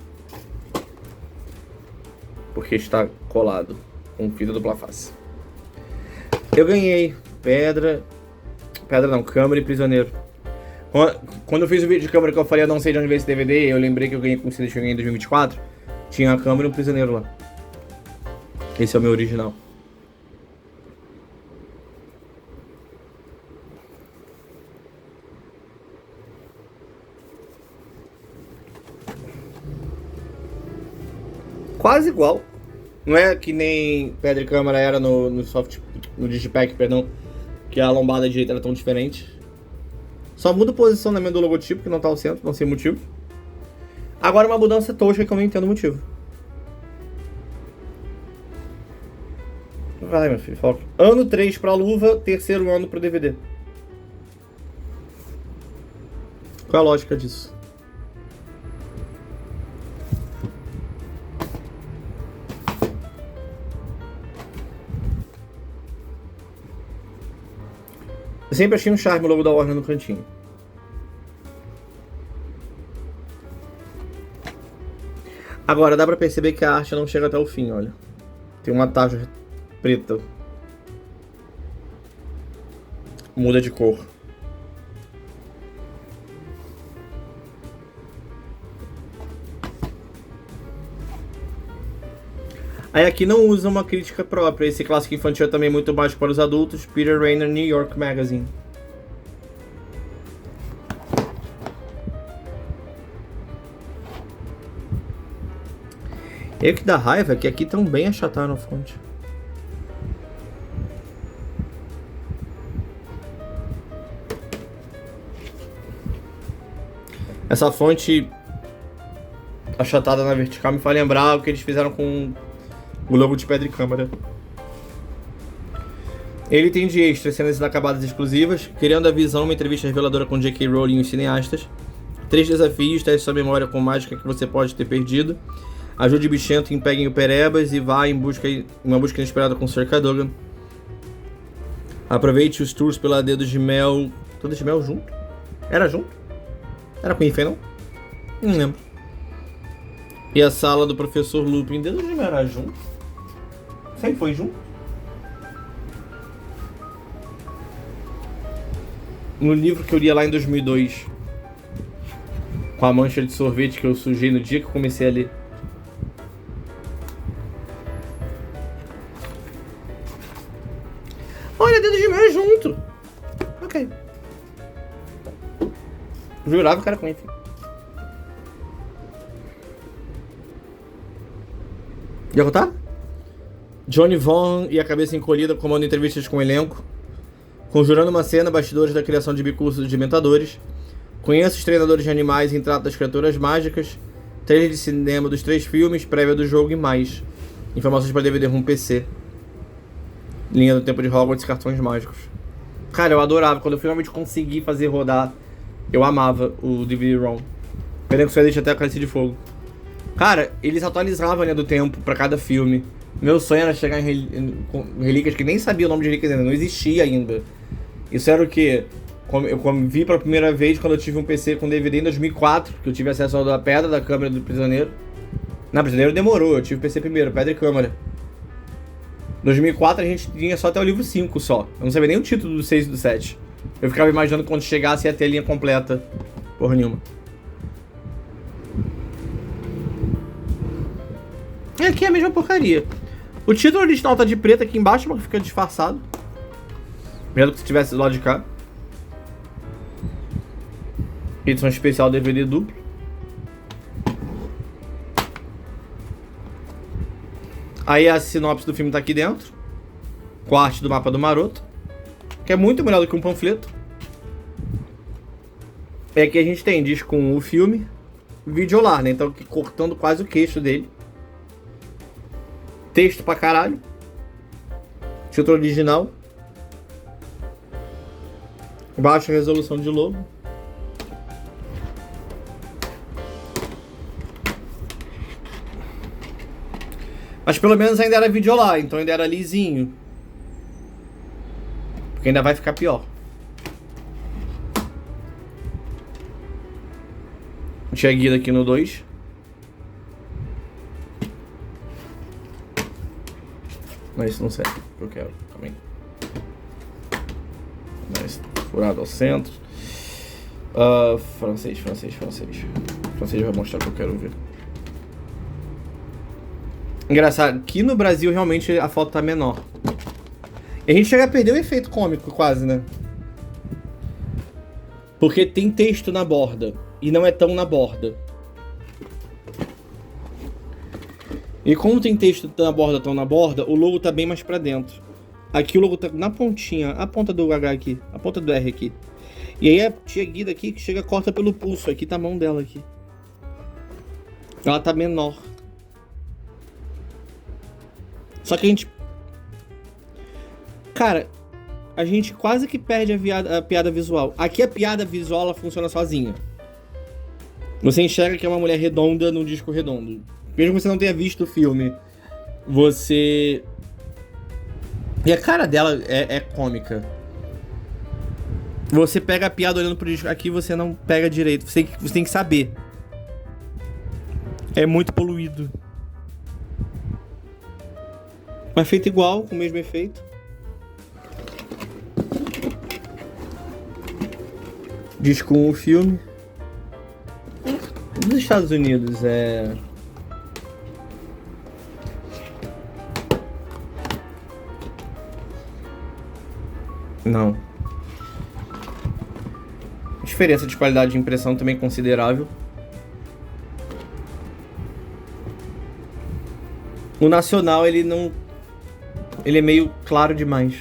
Porque está colado com fita dupla face. Eu ganhei pedra. Pedra não, câmera e prisioneiro. Quando eu fiz o vídeo de câmera que eu falei, eu não sei de onde veio esse DVD, eu lembrei que eu ganhei com o CD que eu ganhei em 2024. Tinha a câmera e um prisioneiro lá. Esse é o meu original. Quase igual. Não é que nem pedra e câmera era no Digipack, perdão, que a lombada direita era tão diferente. Só muda o posicionamento do logotipo, que não tá ao centro, não sei o motivo. Agora uma mudança tosca que eu não entendo o motivo. Vai, meu filho, foca. Ano 3 pra luva, terceiro ano pro DVD. Qual é a lógica disso? Eu sempre achei um charme o logo da Warner no cantinho. Agora dá pra perceber que a arte não chega até o fim, olha. Tem uma taxa preta. Muda de cor. Aí aqui não usa uma crítica própria. Esse clássico infantil é também muito baixo para os adultos. Peter Rainer, New York Magazine. E o que dá raiva é que aqui também achataram a fonte. Essa fonte achatada na vertical me faz lembrar o que eles fizeram com o logo de Pedra e Câmara. Ele tem de extra cenas inacabadas exclusivas, criando a visão, uma entrevista reveladora com J.K. Rowling e os cineastas, 3 desafios, teste sua memória com mágica que você pode ter perdido, ajude Bichento em Peguem o Perebas e vá em uma busca inesperada com Sir Cadogan. Aproveite os tours pela Dedos de Mel. Dedos de Mel junto? Era junto? Era com Ifen, não? Não lembro. E a sala do Professor Lupin. Dedos de Mel era junto? Sempre foi junto? No livro que eu li lá em 2002, com a mancha de sorvete que eu sujei no dia que eu comecei a ler. Olha, Dedos de Mel é junto. Ok. Jurava que era com Ifen. Já contar? Johnny Vaughn e a cabeça encolhida comandam entrevistas com o elenco, conjurando uma cena, bastidores da criação de bicursos de mentadores. Conheça os treinadores de animais em trato das criaturas mágicas, trailer de cinema dos 3 filmes, prévia do jogo e mais. Informações para DVD ROM PC. Linha do tempo de Hogwarts e cartões mágicos. Cara, eu adorava. Quando eu finalmente consegui fazer rodar, eu amava o DVD ROM. Pena que só existe até a Cálice de Fogo. Cara, eles atualizavam a linha do tempo pra cada filme. Meu sonho era chegar em relíquias que nem sabia o nome de relíquias ainda, não existia ainda. Isso era o que? Eu vi pela primeira vez quando eu tive um PC com DVD em 2004, que eu tive acesso ao da Pedra, da Câmara do Prisioneiro. Não, Prisioneiro demorou, eu tive o PC primeiro, Pedra e Câmara. 2004 a gente tinha só até o livro 5 só. Eu não sabia nem o título do 6 e do 7. Eu ficava imaginando quando chegasse ia ter a linha completa. Porra nenhuma. E aqui é a mesma porcaria. O título original tá de preto aqui embaixo, mas fica disfarçado. Mesmo que se tivesse do lado de cá. Edição especial DVD duplo. Aí a sinopse do filme tá aqui dentro, com a arte do mapa do Maroto, que é muito melhor do que um panfleto. É aqui a gente tem, diz com o filme, videolar, né? Então cortando quase o queixo dele. Texto pra caralho. Título original. Baixa resolução de logo. Mas pelo menos ainda era videolar, então ainda era lisinho. Porque ainda vai ficar pior. Tinha guia aqui no 2. Mas isso não serve, que eu quero também. Mas furado ao centro. Francês. Francês vai mostrar o que eu quero ver. Engraçado, aqui no Brasil realmente a foto tá menor. E a gente chega a perder o efeito cômico quase, né? Porque tem texto na borda. E não é tão na borda. E como tem texto na borda, tão na borda, o logo tá bem mais pra dentro. Aqui o logo tá na pontinha, a ponta do H aqui, a ponta do R aqui. E aí a tia Guida aqui que chega corta pelo pulso, aqui tá a mão dela aqui. Ela tá menor. Só que a gente... Cara, a gente quase que perde a piada visual. Aqui a piada visual ela funciona sozinha. Você enxerga que é uma mulher redonda num disco redondo. Mesmo que você não tenha visto o filme, você... E a cara dela é cômica. Você pega a piada olhando pro disco. Aqui você não pega direito. Você tem que saber. É muito poluído. Mas feito igual, com o mesmo efeito. Diz com o filme. Dos Estados Unidos é... Não. Diferença de qualidade de impressão também considerável. O nacional, ele não... Ele é meio claro demais.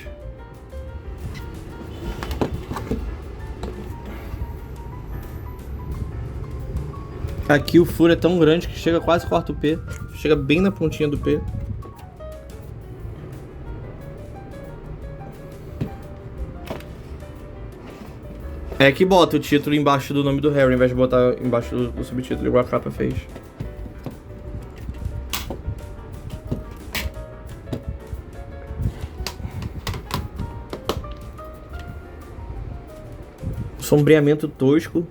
Aqui o furo é tão grande que chega quase corta o P. Chega bem na pontinha do P. É que bota o título embaixo do nome do Harry, ao invés de botar embaixo do subtítulo, igual a capa fez. Sombreamento tosco.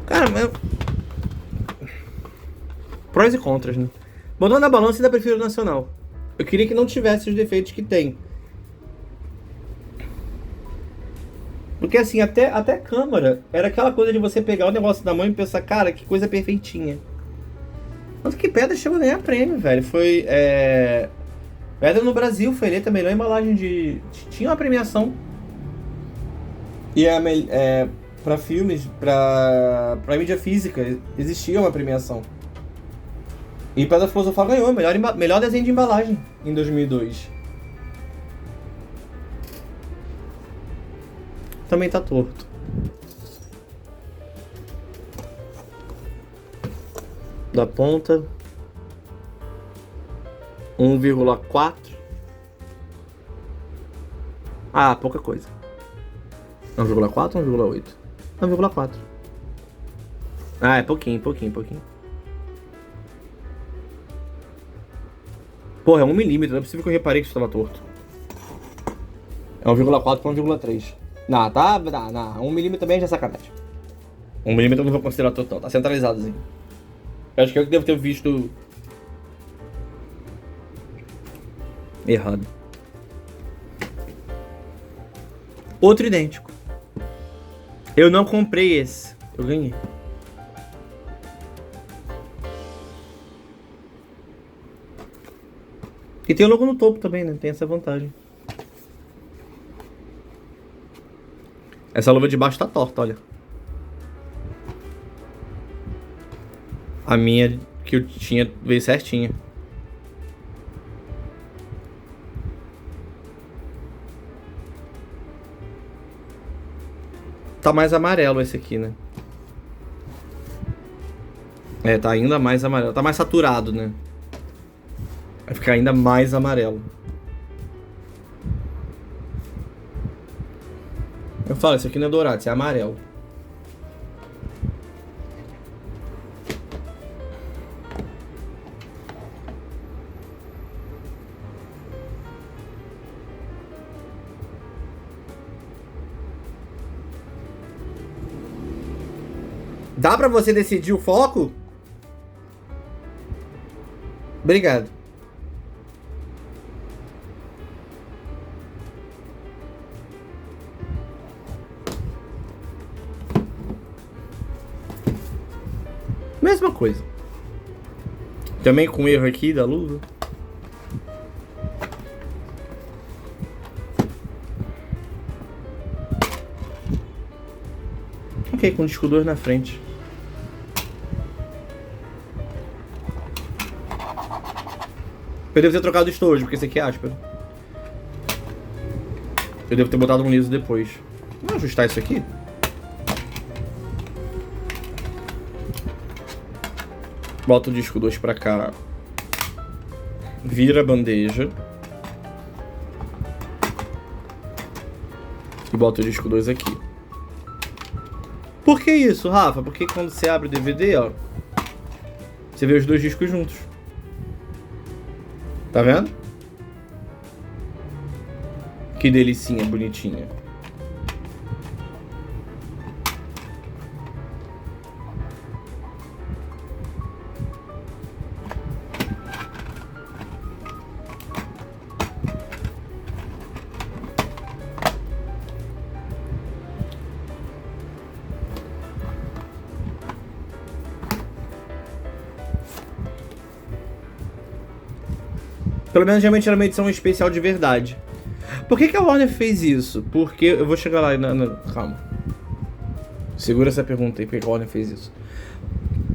Cara, mas... Prós e contras, né? Botando na balança, ainda prefiro o nacional. Eu queria que não tivesse os defeitos que tem. Porque assim, até câmera, era aquela coisa de você pegar o negócio na mão e pensar, cara, que coisa perfeitinha. Tanto que Pedra chegou a ganhar prêmio, velho. Foi, Pedra no Brasil foi eleita a melhor embalagem de... Tinha uma premiação. E pra filmes, pra mídia física, existia uma premiação. E Pedra Filosofal ganhou melhor desenho de embalagem em 2002. Também tá torto. Da ponta 1,4. Ah, pouca coisa. 1,4 ou 1,8? 1,4. Ah, é pouquinho. Porra, é 1 milímetro, não é possível que eu reparei que isso estava torto. É 1,4 para 1,3. Não, tá. Não. 1 milímetro também já é sacanagem. 1 milímetro eu não vou considerar total, tá centralizadozinho. Eu acho que eu que devo ter visto errado. Outro idêntico. Eu não comprei esse, eu ganhei. E tem o logo no topo também, né? Tem essa vantagem. Essa luva de baixo tá torta, olha. A minha que eu tinha veio certinha. Tá mais amarelo esse aqui, né? É, tá ainda mais amarelo. Tá mais saturado, né? Vai ficar ainda mais amarelo. Eu falo, isso aqui não é dourado, isso é amarelo. Dá pra você decidir o foco? Obrigado. Mesma coisa. Também com erro aqui da luva. Ok, com o disco 2 na frente. Eu devo ter trocado o estojo, porque esse aqui é áspero. Eu devo ter botado um liso depois. Vamos ajustar isso aqui? Bota o disco 2 pra cá. Vira a bandeja. E bota o disco 2 aqui. Por que isso, Rafa? Porque quando você abre o DVD, ó, você vê os dois discos juntos. Tá vendo? Que delicinha bonitinha. Pelo menos realmente era uma edição especial de verdade. Por que a Warner fez isso? Porque eu vou chegar lá calma. Segura essa pergunta aí, por que a Warner fez isso?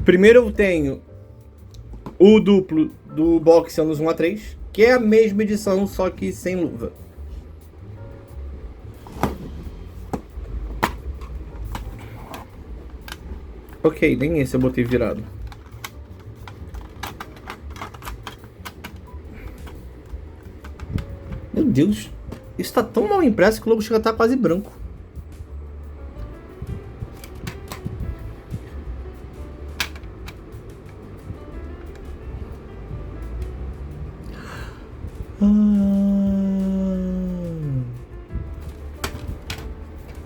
Primeiro eu tenho o duplo do box anos 1 a 3, que é a mesma edição, só que sem luva. Ok, nem esse eu botei virado. Meu Deus, isso tá tão mal impresso que o logo chega a estar quase branco.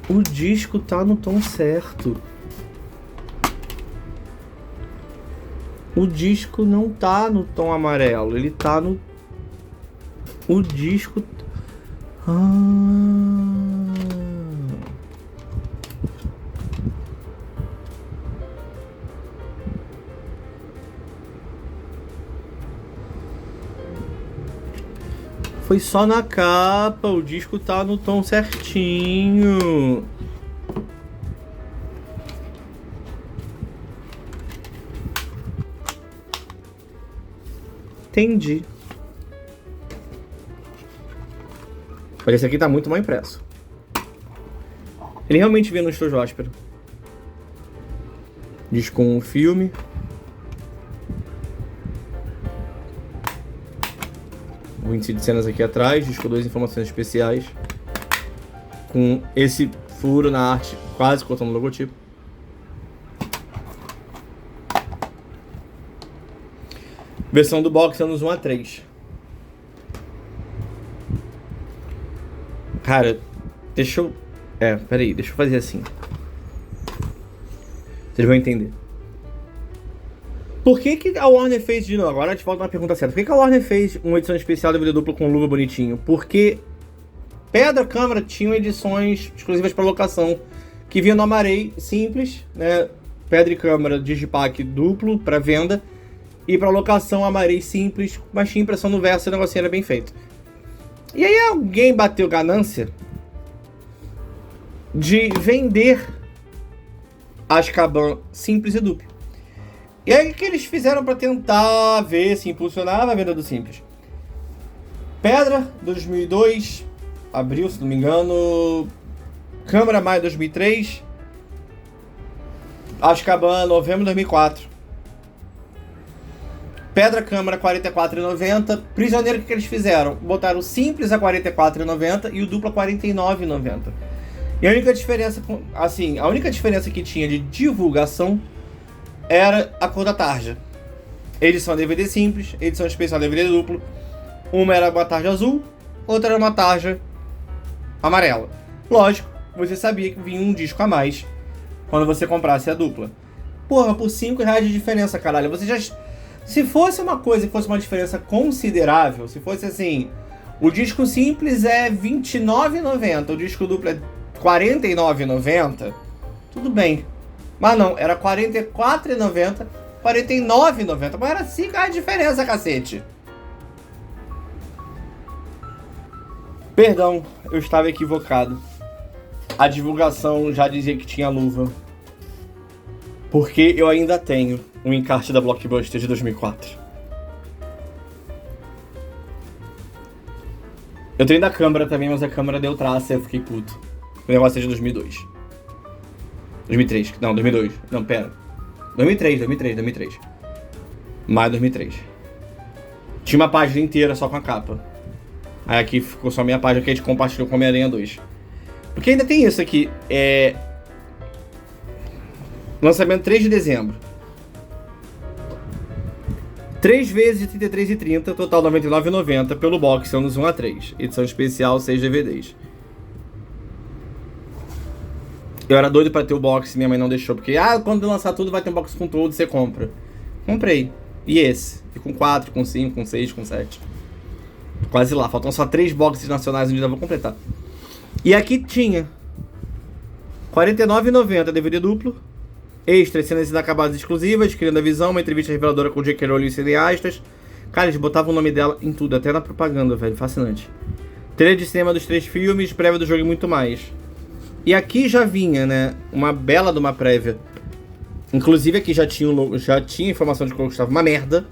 O disco tá no tom certo. O disco não tá no tom amarelo, ele tá no... O disco... Foi só na capa, o disco tá no tom certinho. Entendi. Mas esse aqui tá muito mal impresso. Ele realmente veio no estojo áspero. Diz com um filme. O índice de cenas aqui atrás, diz com 2 informações especiais. Com esse furo na arte, quase cortando o logotipo. Versão do box anos 1 a 3. Cara, deixa eu... peraí, deixa eu fazer assim. Vocês vão entender. Por que a Warner fez de novo? Agora a gente volta na pergunta certa. Por que a Warner fez uma edição especial DVD duplo com luva bonitinho? Porque Pedra Câmara tinham edições exclusivas para locação que vinham no Amarei simples, né? Pedra e Câmara Digipack duplo para venda e para locação Amarei simples, mas tinha impressão no verso e o negocinho era bem feito. E aí alguém bateu ganância de vender Azkaban simples e duplo. E aí o que eles fizeram para tentar ver se impulsionava a venda do simples? Pedra, 2002, abril, se não me engano. Câmara, maio de 2003. Azkaban, novembro de 2004. Pedra, Câmara, R$ 44,90. Prisioneiro, o que eles fizeram? Botaram o simples a R$ 44,90 e o duplo a R$ 49,90. E a única diferença, assim, a única diferença que tinha de divulgação era a cor da tarja. Edição DVD simples, edição especial DVD duplo. Uma era uma tarja azul, outra era uma tarja amarela. Lógico, você sabia que vinha um disco a mais quando você comprasse a dupla. Porra, por R$5 de diferença, caralho. Você já... Se fosse uma coisa que fosse uma diferença considerável, se fosse assim, o disco simples é R$29,90, o disco duplo é R$49,90, tudo bem. Mas não, era R$44,90, R$49,90. Mas era R$5 de diferença, cacete. Perdão, eu estava equivocado. A divulgação já dizia que tinha luva. Porque eu ainda tenho um encarte da Blockbuster de 2004. Eu tenho da câmera também, mas a câmera deu traço e eu fiquei puto. O negócio é de 2002. 2003. Não, 2002. Não, pera. 2003. Maio de 2003. Tinha uma página inteira só com a capa. Aí aqui ficou só a minha página que a gente compartilhou com Homem-Aranha 2. Porque ainda tem isso aqui. Lançamento 3 de dezembro.
3 vezes de R$33,30, total R$99,90 pelo box, anos 1 a 3. Edição especial, 6 DVDs. Eu era doido pra ter o box, minha mãe não deixou, porque quando lançar tudo vai ter um box com tudo, você compra. Comprei. E esse? E com 4, com 5, com 6, com 7. Quase lá, faltam só 3 boxes nacionais onde eu vou completar. E aqui tinha R$49,90 DVD duplo, extras, cenas inacabadas exclusivas, Criando a Visão, uma entrevista reveladora com J.K. Rowling e cineastas. Cara, eles botavam o nome dela em tudo, até na propaganda, velho, fascinante. Trailer de cinema dos 3 filmes, prévia do jogo e muito mais. E aqui já vinha, né, uma bela de uma prévia. Inclusive aqui já tinha informação de que custava uma merda.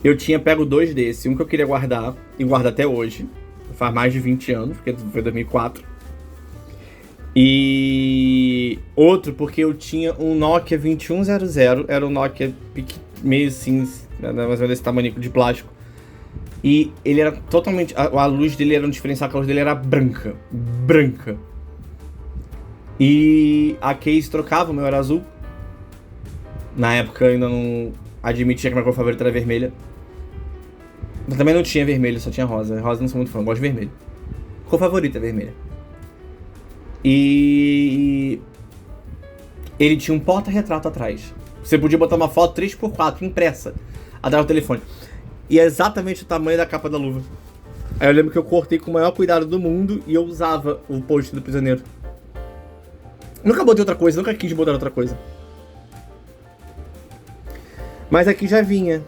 Eu tinha pego 2 desses, um que eu queria guardar, e guardo até hoje. Faz mais de 20 anos, porque foi 2004. E outro porque eu tinha um Nokia 2100, era um Nokia meio assim, mais ou menos desse tamanho de plástico. E ele era totalmente, a luz dele era um diferencial, a luz dele era branca. E a case trocava, o meu era azul. Na época eu ainda não admitia que minha cor favorita era vermelha. Mas também não tinha vermelho, só tinha rosa. Rosa não sou muito fã, gosto de vermelho. Cor favorita é vermelha. E ele tinha um porta-retrato atrás. Você podia botar uma foto 3x4 impressa atrás do telefone. E é exatamente o tamanho da capa da luva. Aí eu lembro que eu cortei com o maior cuidado do mundo e eu usava o post do prisioneiro. Nunca botei outra coisa, nunca quis botar outra coisa. Mas aqui já vinha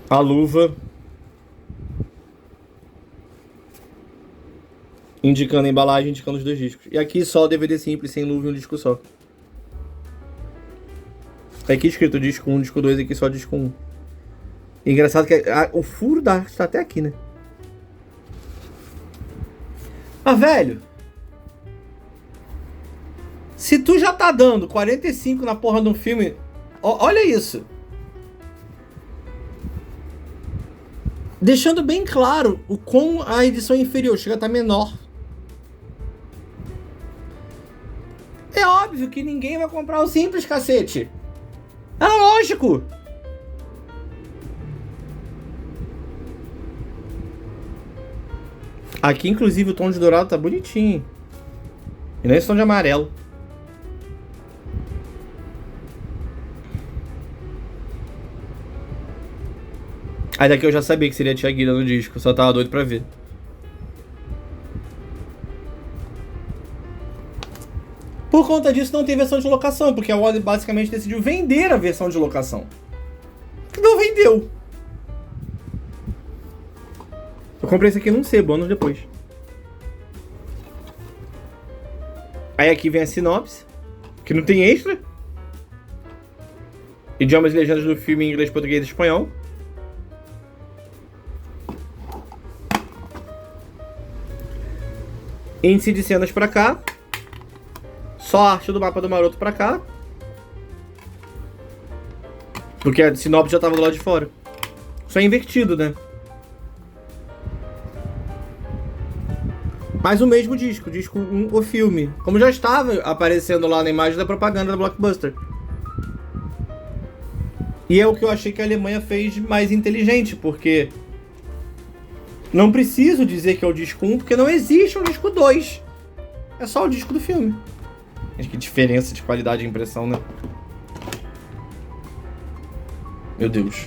a luva indicando a embalagem, indicando os 2 discos. E aqui só o DVD simples, sem luva e um disco só. Tá aqui escrito disco 1, disco 2, aqui só disco 1. E engraçado que o furo da arte tá até aqui, né? Mas, velho, se tu já tá dando 45 na porra de um filme, olha isso. Deixando bem claro o quão a edição inferior chega a estar menor. É óbvio que ninguém vai comprar o simples, cacete. É lógico. Aqui, inclusive, o tom de dourado tá bonitinho. E não é esse tom de amarelo. Aí daqui eu já sabia que seria a Tia Guida no disco, só tava doido pra ver. Por conta disso não tem versão de locação, porque a Warner basicamente decidiu vender a versão de locação. Que não vendeu. Eu comprei esse aqui num sebo, anos depois. Aí aqui vem a sinopse, que não tem extra. Idiomas e legendas do filme em inglês, português e espanhol. Índice de cenas pra cá. Só a arte do mapa do maroto pra cá. Porque a sinopse já tava do lado de fora. Só invertido, né? Mas o mesmo disco 1, o filme. Como já estava aparecendo lá na imagem da propaganda da Blockbuster. E é o que eu achei que a Alemanha fez de mais inteligente, porque não preciso dizer que é o disco 1, porque não existe um disco 2. É só o disco do filme. Acho que diferença de qualidade de impressão, né? Meu Deus.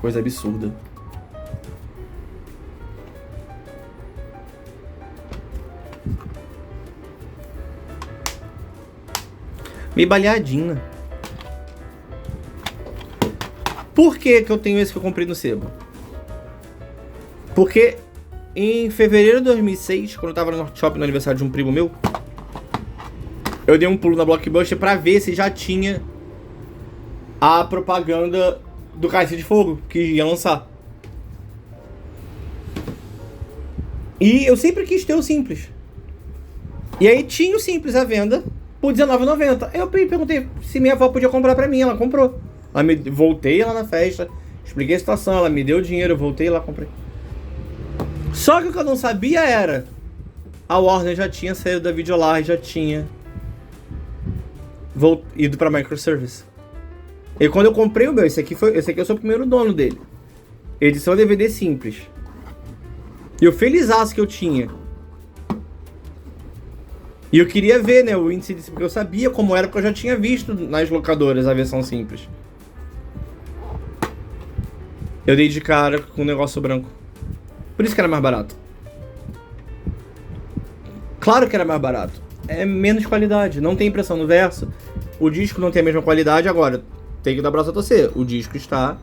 Coisa absurda. Meio baleadinha. Por que eu tenho esse que eu comprei no sebo? Porque em fevereiro de 2006, quando eu tava no Norte Shopping no aniversário de um primo meu, eu dei um pulo na Blockbuster pra ver se já tinha a propaganda do Cálice de Fogo que ia lançar. E eu sempre quis ter o Simples. E aí tinha o Simples à venda por R$19,90. Aí eu perguntei se minha avó podia comprar pra mim, ela comprou. Voltei lá na festa, expliquei a situação, ela me deu o dinheiro, eu voltei lá, comprei. Só que o que eu não sabia era a Warner já tinha saído da Videolar, já tinha ido pra microservice. E quando eu comprei o meu, esse aqui eu sou o primeiro dono dele. Edição DVD simples. E o felizaço que eu tinha. E eu queria ver, né, o índice disso, porque eu sabia como era, porque eu já tinha visto nas locadoras a versão simples. Eu dei de cara com um negócio branco. Por isso que era mais barato. Claro que era mais barato. É menos qualidade, não tem impressão no verso. O disco não tem a mesma qualidade, agora tem que dar braço a torcer. O disco está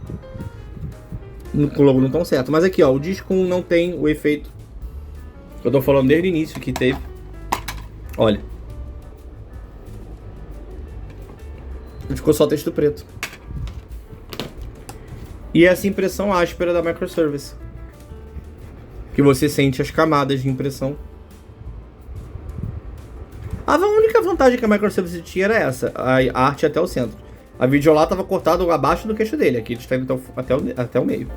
com o logo não tão certo. Mas aqui, ó, o disco não tem o efeito que eu tô falando desde o início que teve. Olha. Ficou só texto preto. E essa impressão áspera da microservice. Que você sente as camadas de impressão. A única vantagem que a microservice tinha era essa. A arte até o centro. A Videolar estava cortada abaixo do queixo dele. Aqui ele está indo até o meio.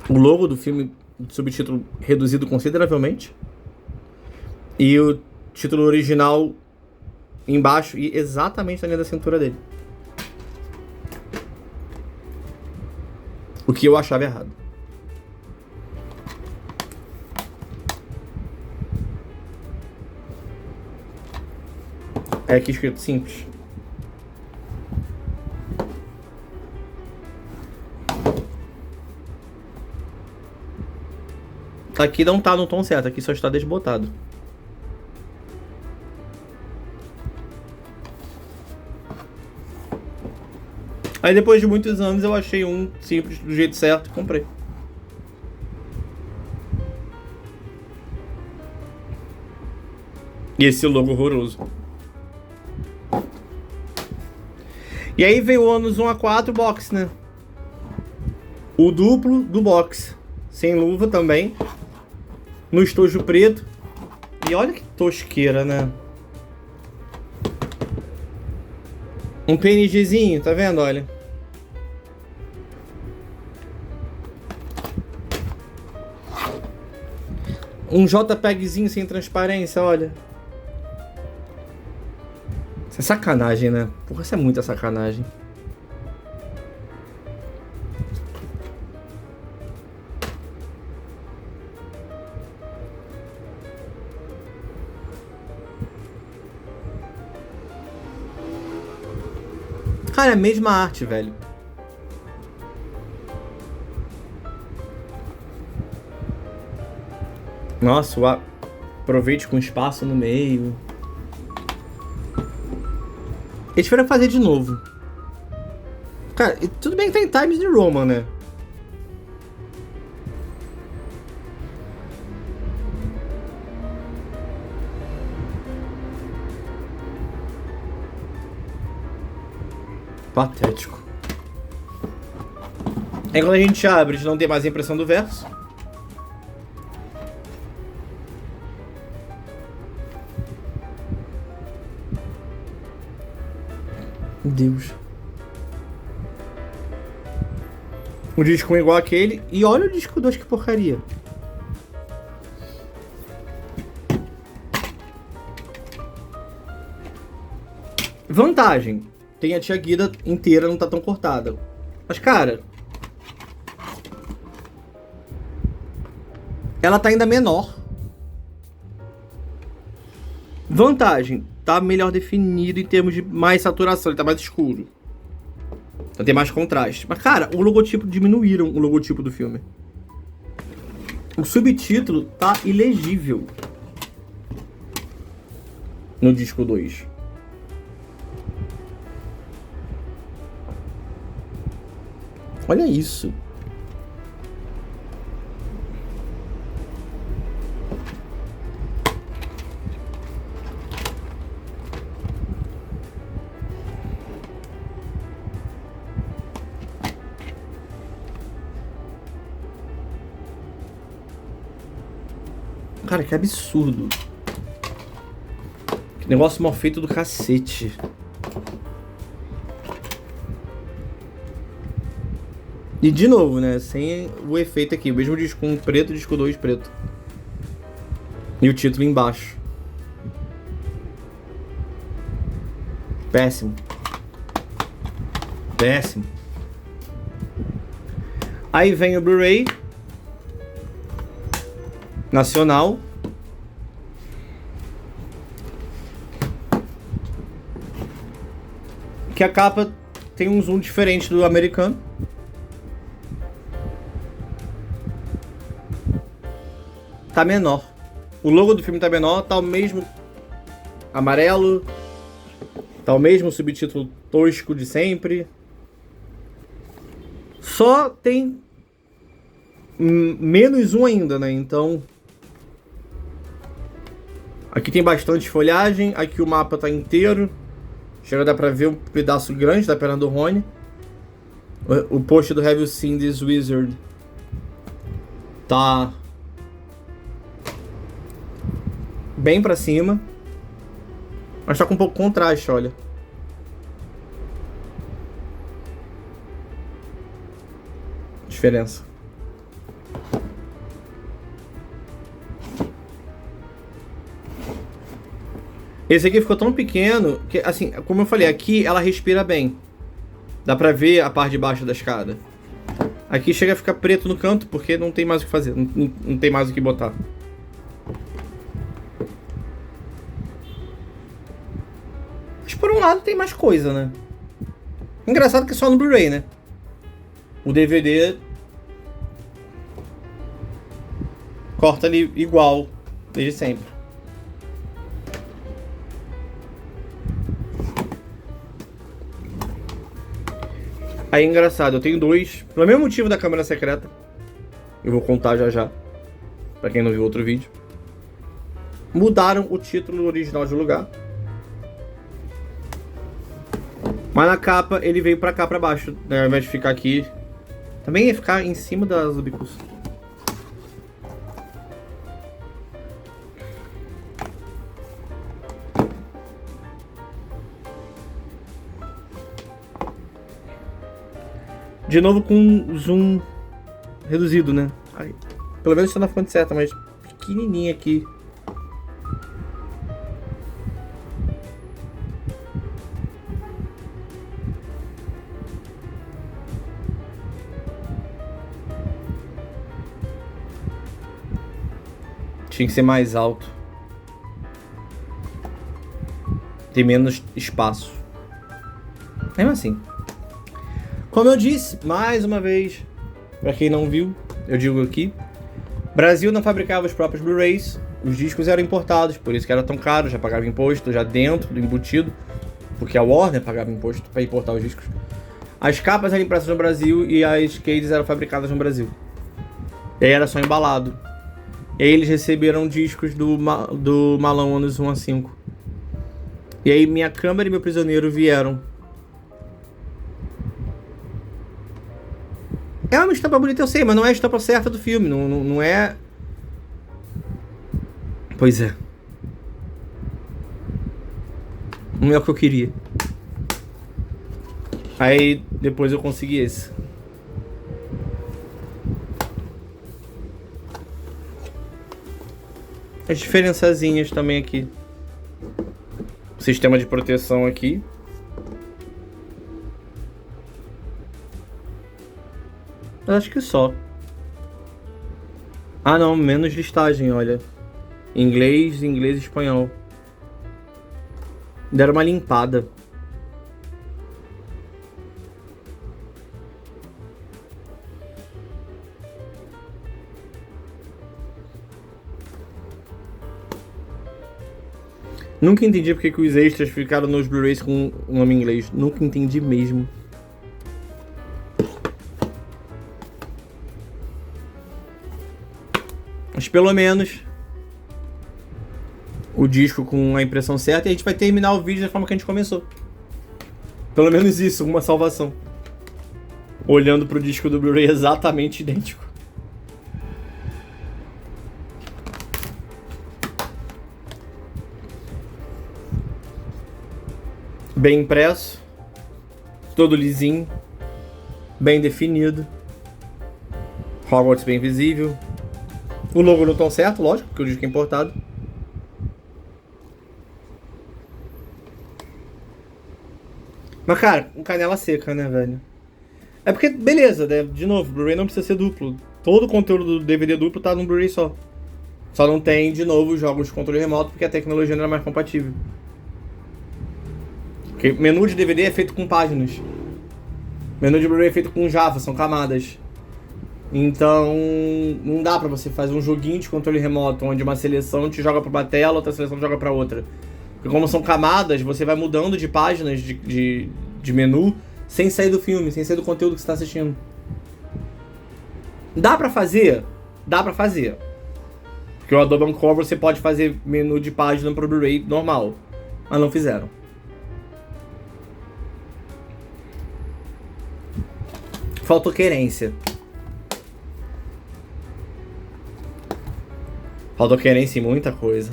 O logo do filme, subtítulo reduzido consideravelmente. E o título original embaixo e exatamente na linha da cintura dele. O que eu achava errado. É aqui escrito simples. Aqui não tá no tom certo, aqui só está desbotado. Aí depois de muitos anos eu achei um simples do jeito certo e comprei. E esse logo horroroso. E aí veio o anos 1 a 4 box, né? O duplo do box. Sem luva também. No estojo preto. E olha que tosqueira, né? Um PNGzinho, tá vendo? Olha. Um JPEGzinho sem transparência, olha. Isso é sacanagem, né? Porra, isso é muita sacanagem. Cara, é a mesma arte, velho. Nossa, aproveite com espaço no meio. Eles tiveram que fazer de novo. Cara, tudo bem que tá em Times New Roman, né? Patético. Aí quando a gente abre, a gente não tem mais a impressão do verso. Meu Deus. Um disco igual aquele. E olha o disco 2, que porcaria. Vantagem. Tem a Tia Guida inteira, não tá tão cortada. Mas, cara... ela tá ainda menor. Vantagem. Tá melhor definido em termos de mais saturação. Ele tá mais escuro. Então tem mais contraste. Mas, cara, o logotipo... diminuíram o logotipo do filme. O subtítulo tá ilegível. No disco 2. Olha isso. Cara, que absurdo. Que negócio mal feito do cacete. E de novo, né? Sem o efeito aqui. O mesmo disco 1 preto, disco 2 preto. E o título embaixo. Péssimo. Péssimo. Aí vem o Blu-ray nacional. Que a capa tem um zoom diferente do americano. Tá menor. O logo do filme tá menor, tá o mesmo amarelo. Tá o mesmo subtítulo tosco de sempre. Só tem menos um ainda, né? Então... Aqui tem bastante folhagem. Aqui o mapa tá inteiro. Chega a dar pra ver um pedaço grande da perna do Rony. O post do Have You Seen This Wizard tá bem pra cima. Mas tá com um pouco de contraste, olha. Diferença. Esse aqui ficou tão pequeno que, assim, como eu falei, aqui ela respira bem. Dá pra ver a parte de baixo da escada. Aqui chega a ficar preto no canto porque não tem mais o que fazer, não tem mais o que botar. Mas por um lado tem mais coisa, né? Engraçado que é só no Blu-ray, né? O DVD corta ali igual, desde sempre. Aí é engraçado, eu tenho dois, pelo mesmo motivo da câmera secreta. Eu vou contar já já, pra quem não viu outro vídeo. Mudaram o título original de lugar. Mas na capa ele veio pra cá, pra baixo, né? Ao invés de ficar aqui. Também ia ficar em cima das ubicus. De novo com zoom reduzido, né? Ai, pelo menos está na fonte certa, mas pequenininha aqui. Tinha que ser mais alto. Tem menos espaço. Mesmo assim. Como eu disse, mais uma vez, pra quem não viu, eu digo aqui, Brasil não fabricava os próprios Blu-rays, os discos eram importados, por isso que era tão caro, já pagava imposto já dentro do embutido, porque a Warner pagava imposto para importar os discos. As capas eram impressas no Brasil e as cases eram fabricadas no Brasil. E aí era só embalado. E aí eles receberam discos do Malão anos 1 a 5. E aí minha câmera e meu prisioneiro vieram. É uma estampa bonita, eu sei, mas não é a estampa certa do filme, não é... Pois é. Não é o que eu queria. Aí depois eu consegui esse. As diferençazinhas também aqui. Sistema de proteção aqui. Acho que só. Ah não, menos listagem, olha. Inglês e espanhol. Deram uma limpada. Nunca entendi porque que os extras ficaram nos Blu-rays com o nome em inglês. Nunca entendi mesmo. Mas pelo menos o disco com a impressão certa, e a gente vai terminar o vídeo da forma que a gente começou. Pelo menos isso, uma salvação. Olhando pro disco do Blu-ray exatamente idêntico. Bem impresso, todo lisinho, bem definido. Hogwarts bem visível. O logo no tom certo, lógico, porque o disco é importado. Mas, cara, um canela seca, né, velho? É porque, beleza, né? De novo, o Blu-ray não precisa ser duplo. Todo o conteúdo do DVD duplo tá num Blu-ray só. Só não tem, de novo, jogos de controle remoto porque a tecnologia não é mais compatível. Porque menu de DVD é feito com páginas. Menu de Blu-ray é feito com Java, são camadas. Então, não dá pra você fazer um joguinho de controle remoto onde uma seleção te joga pra uma tela, outra seleção te joga pra outra. Porque como são camadas, você vai mudando de páginas de menu sem sair do filme, sem sair do conteúdo que você tá assistindo. Dá pra fazer? Dá pra fazer. Porque o Adobe Encore você pode fazer menu de página pro Blu-ray normal. Mas não fizeram. Faltou querência. Faltou querência em muita coisa.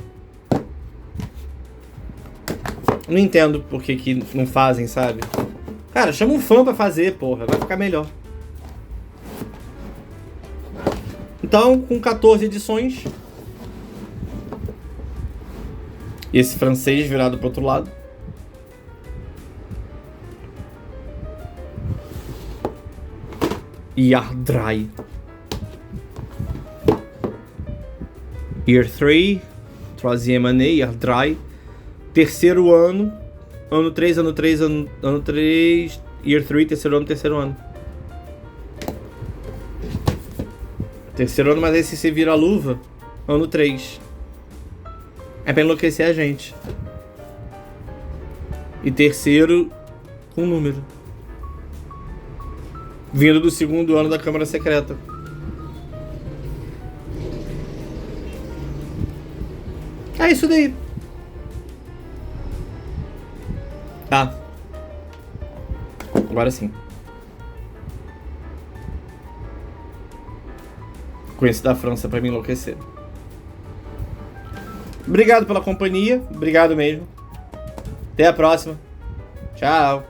Não entendo por que não fazem, sabe? Cara, chama um fã pra fazer, porra. Vai ficar melhor. Então, com 14 edições. E esse francês virado pro outro lado. Yardrai. Year 3. Troisième année, Yardrai. Terceiro ano. Ano 3, ano 3, ano 3. Year 3, terceiro ano. Terceiro ano, mas aí se você vira a luva, ano 3. É pra enlouquecer a gente. E terceiro com número. Vindo do segundo ano da Câmara Secreta. É isso daí. Tá. Agora sim. Conheço da França pra me enlouquecer. Obrigado pela companhia. Obrigado mesmo. Até a próxima. Tchau.